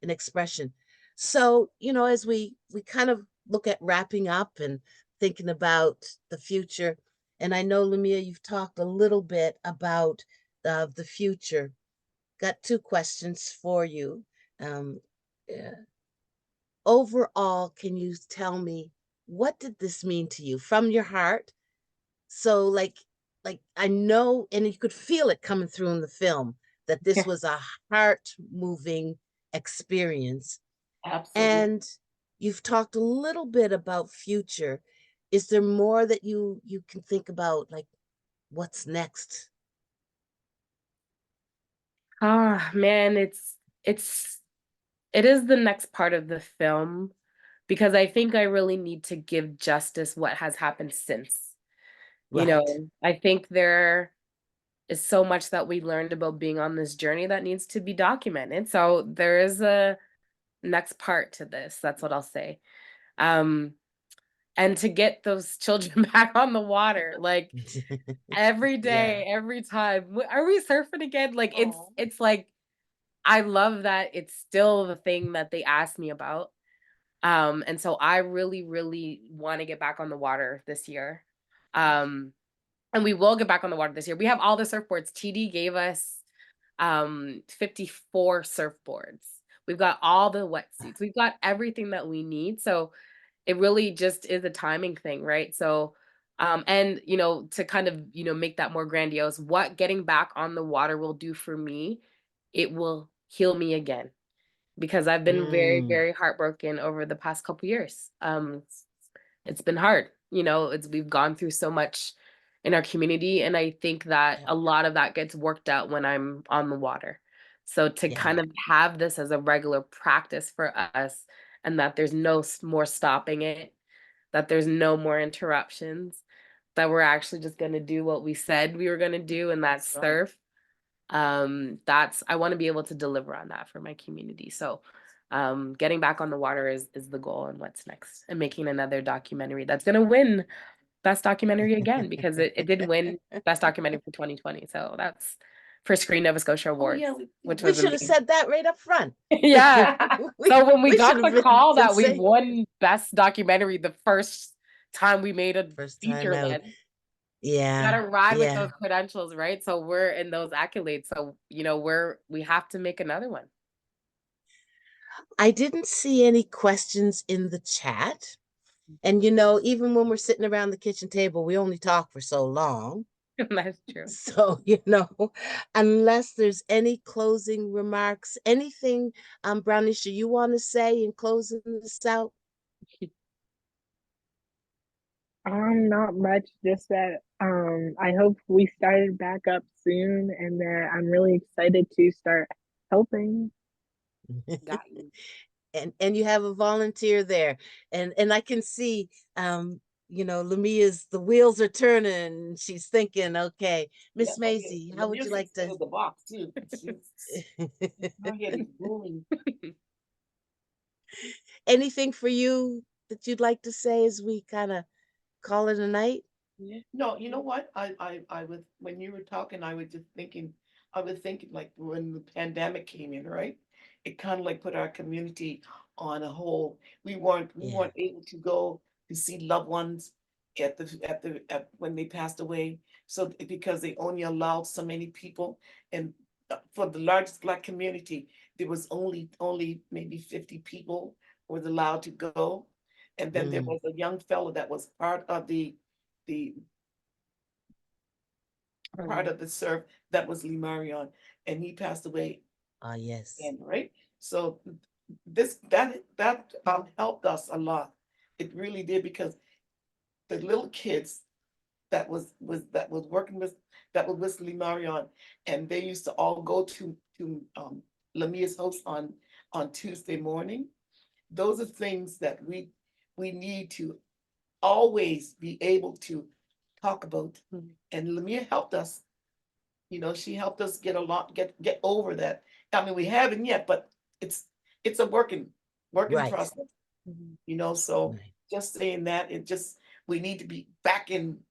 in expression. So, you know, as we kind of look at wrapping up and thinking about the future, and I know, Lamia, you've talked a little bit about the future. Got two questions for you. Um, yeah. Overall, can you tell me, what did this mean to you from your heart? So like I know, and you could feel it coming through in the film, that this was a heart moving experience. absolutely. And you've talked a little bit about future. Is there more that you can think about, like what's next? Ah, man, it is the next part of the film because I think I really need to give justice what has happened since. You Right. know, I think there is so much that we learned about being on this journey that needs to be documented. So there is a next part to this. That's what I'll say. Um, and to get those children back on the water, like every Yeah. day, every time. Are we surfing again? Like Aw. it's like I love that it's still the thing that they asked me about. And so I really, really want to get back on the water this year. Um, and we will get back on the water this year. We have all the surfboards. TD gave us 54 surfboards. We've got all the wetsuits. We've got everything that we need. So it really just is a timing thing, right? So and you know, to kind of, you know, make that more grandiose, what getting back on the water will do for me, it will heal me again because I've been very, Mm, very heartbroken over the past couple years. It's been hard. You know, it's we've gone through so much in our community, and I think that yeah, a lot of that gets worked out when I'm on the water. So to yeah, kind of have this as a regular practice for us, and that there's no more stopping it, that there's no more interruptions, that we're actually just going to do what we said we were going to do, and that's Right. surf. That's I want to be able to deliver on that for my community. So getting back on the water is the goal, and what's next, and making another documentary that's going to win best documentary again because it did win best documentary for 2020. So that's for Screen Nova Scotia Oh Awards, yeah, which we was should have amazing. said that right up front. Yeah. So when we We should got have the call been that we saying won best documentary the first time we made a first time feature out. length, Yeah, gotta ride with yeah. those credentials, right? So we're in those accolades. So, you know, we have to make another one. I didn't see any questions in the chat. And you know, even when we're sitting around the kitchen table, we only talk for so long. That's true. So, you know, unless there's any closing remarks, anything, Brownisha, you want to say in closing this out? Not much, just that I hope we started back up soon and that I'm really excited to start helping. Got you. And you have a volunteer there, and I can see, you know, Lamia's, the wheels are turning. She's thinking, okay, yeah. Miss Oh yeah. Maisie, The how would you music's like still to? in the box too. Her head is booming. Anything for you that you'd like to say as we kind of call it a night? Yeah. No, you know what? I was when you were talking, I was just thinking, I was thinking like when the pandemic came in, right? It kind of like put our community on a hold. We Yeah. weren't able to go to see loved ones at when they passed away. So because they only allowed so many people, and for the largest Black community, there was only maybe 50 people was allowed to go. And then there Mm. was a young fellow that was the part of the surf that was Lee Marion, and he passed away. Ah, yes. And right, so that helped us a lot. It really did because the little kids that was working with that was with Lee Marion, and they used to all go to Lamia's house on Tuesday morning. Those are things that we need to always be able to talk about. And Lamia helped us. You know, she helped us get over that. I mean, we haven't yet, but it's it's a working Right. process. You know, so Right. just saying that, it just we need to be back in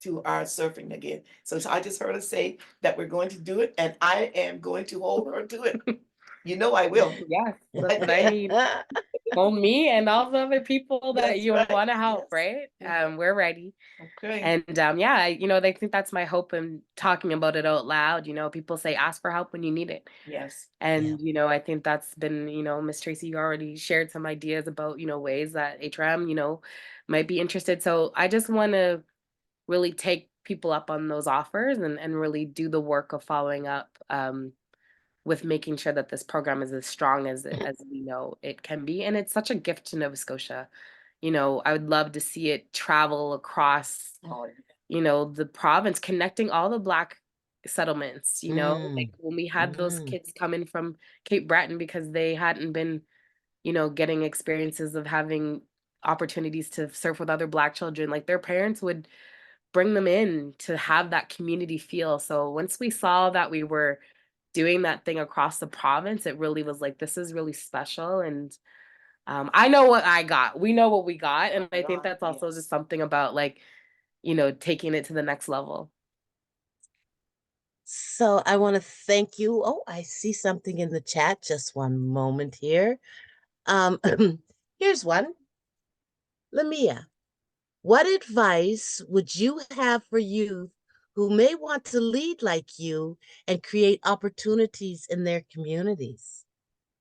to our surfing again. So I just heard her say that we're going to do it, and I am going to hold her to it. You know I will. Yes, that's what I need. Well, me and all the other people that That's you right. want to help, Yes. right? Mhm. We're ready. Okay. And yeah, they think that's my hope in talking about it out loud. People say ask for help when you need it. Yes. Yeah. And I think that's been, Miss Tracy already shared some ideas about, ways that HRM, might be interested. So I just want to really take people up on those offers and really do the work of following up with making sure that this program is as strong as we know it can be. And it's such a gift to Nova Scotia. I would love to see it travel across, the province, connecting all the Black settlements, like Mm. when we had those Mm. kids come in from Cape Breton because they hadn't been, getting experiences of having opportunities to surf with other Black children, like their parents would bring them in to have that community feel. So once we saw that we were doing that thing across the province, it really was like, this is really special. And I know what I got. We know what we got. And I think that's also just something about like, taking it to the next level. So I want to thank you. Oh, I see something in the chat. Just one moment here. Um, here's one. Lamia, what advice would you have for youth who may want to lead like you and create opportunities in their communities?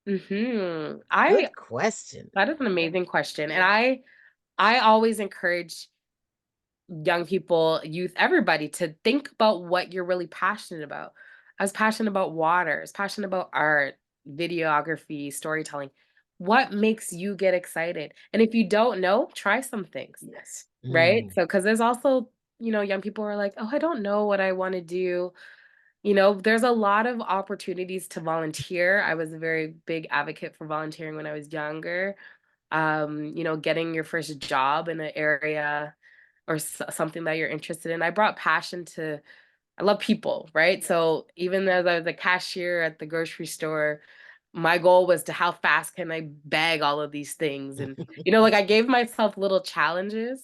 Good Good question. That is an amazing question. And I always encourage young people, youth, everybody to think about what you're really passionate about. I was passionate about water, I was passionate about art, videography, storytelling. What makes you get excited? And if you don't know, try some things. Yes. Right? Mm. So, because there's also, young people who are like, oh, I don't know what I want to do. There's a lot of opportunities to volunteer. I was a very big advocate for volunteering when I was younger. Getting your first job in an area or something that you're interested in. I brought passion to, I love people, right? So even as I was a cashier at the grocery store, my goal was to how fast can I bag all of these things? And, like I gave myself little challenges.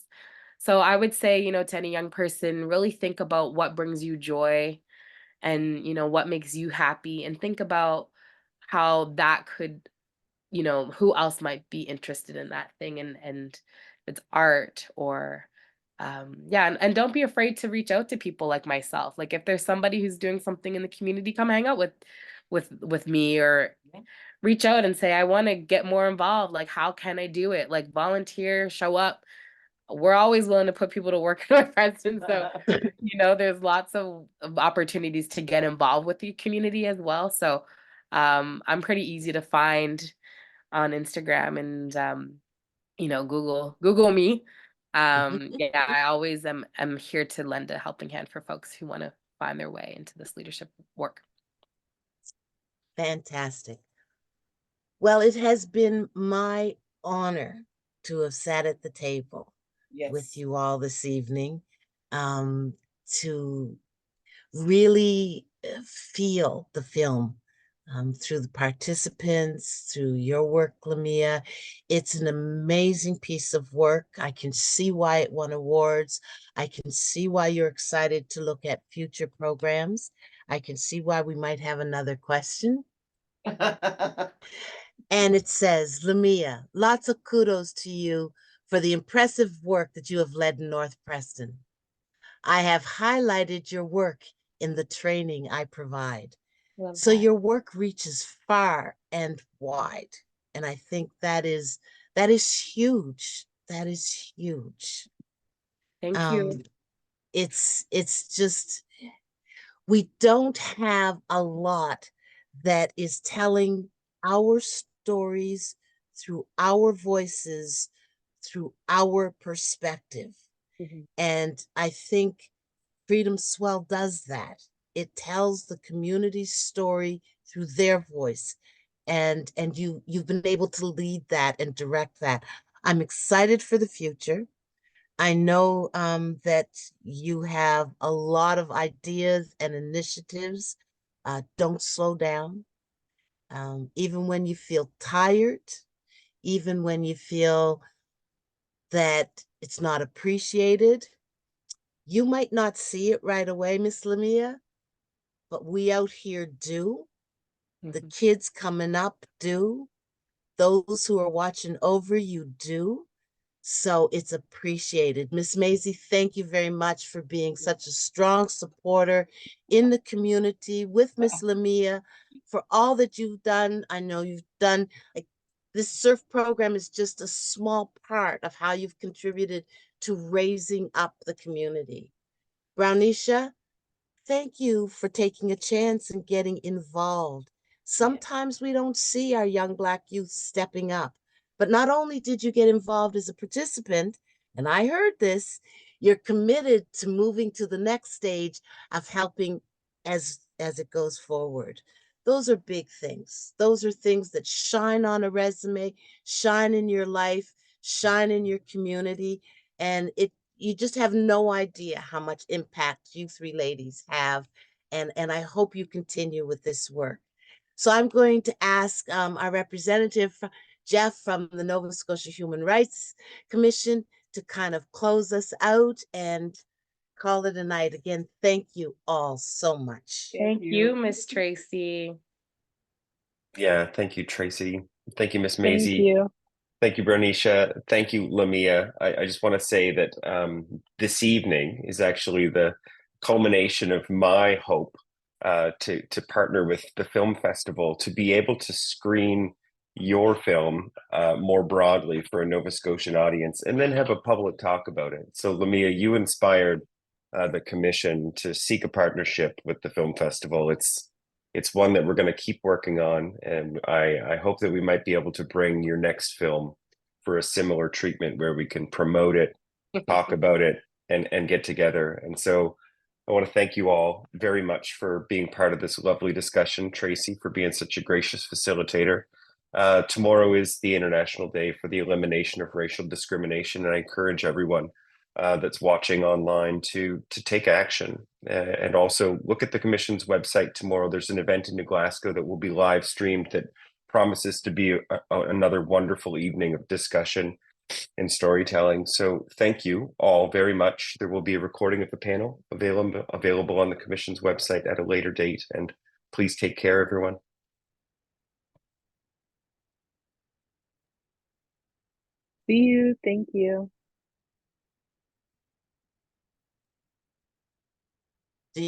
So I would say, to any young person, really think about what brings you joy and, what makes you happy, and think about how that could, who else might be interested in that thing, and it's art or yeah, and don't be afraid to reach out to people like myself. Like if there's somebody who's doing something in the community, come hang out with me, or reach out and say, I want to get more involved. Like, how can I do it? Like volunteer, show up. We're always willing to put people to work in our Preston. So, there's lots of opportunities to get involved with the community as well. So I'm pretty easy to find on Instagram, and Google me. Yeah, I always am here to lend a helping hand for folks who want to find their way into this leadership work. Fantastic. Well, it has been my honor to have sat at the table with you all this evening, to really feel the film through the participants, through your work, Lamia. It's an amazing piece of work. I can see why it won awards. I can see why you're excited to look at future programs. I can see why we might have another question. And it says, Lamia, lots of kudos to you for the impressive work that you have led in North Preston. I have highlighted your work in the training I provide. So your work reaches far and wide. And I think that is huge. That is huge. Thank you. It's just, we don't have a lot that is telling our stories through our voices, through our perspective. And I think Freedom Swell does that. It tells the community's story through their voice. And you've been able to lead that and direct that. I'm excited for the future. I know that you have a lot of ideas and initiatives. Don't slow down. Even when you feel tired, even when you feel that it's not appreciated, you might not see it right away, Miss Lamia, but we out here do. The kids coming up do. Those who are watching over you do. So it's appreciated. Miss Maisie, thank you very much for being such a strong supporter in the community with Miss Lamia for all that you've done. I know you've done, like, this surf program is just a small part of how you've contributed to raising up the community. Brownisha, thank you for taking a chance and getting involved. Sometimes we don't see our young Black youth stepping up. But not only did you get involved as a participant, and I heard this, you're committed to moving to the next stage of helping as it goes forward. Those are big things. Those are things that shine on a resume, shine in your life, shine in your community, and you just have no idea how much impact you three ladies have. And I hope you continue with this work. So I'm going to ask our representative, Jeff, from the Nova Scotia Human Rights Commission, to kind of close us out and call it a night. Again, thank you all so much. Thank you, Miss Tracy. Yeah, thank you, Tracy. Thank you, Miss Thank Maisie. you. Thank you, Bernicia. Thank you, Lamia. I just want to say that this evening is actually the culmination of my hope to partner with the film festival to be able to screen your film more broadly for a Nova Scotian audience and then have a public talk about it. So Lamia, you inspired the commission to seek a partnership with the film festival. It's one that we're going to keep working on, and I hope that we might be able to bring your next film for a similar treatment where we can promote it, talk about it, and get together. And so I want to thank you all very much for being part of this lovely discussion. Tracy, for being such a gracious facilitator. Tomorrow is the International Day for the Elimination of Racial Discrimination, and I encourage everyone that's watching online to take action and also look at the Commission's website tomorrow. There's an event in New Glasgow that will be live streamed that promises to be another wonderful evening of discussion and storytelling. So thank you all very much. There will be a recording of the panel available on the Commission's website at a later date, and please take care, everyone. See you. Thank you.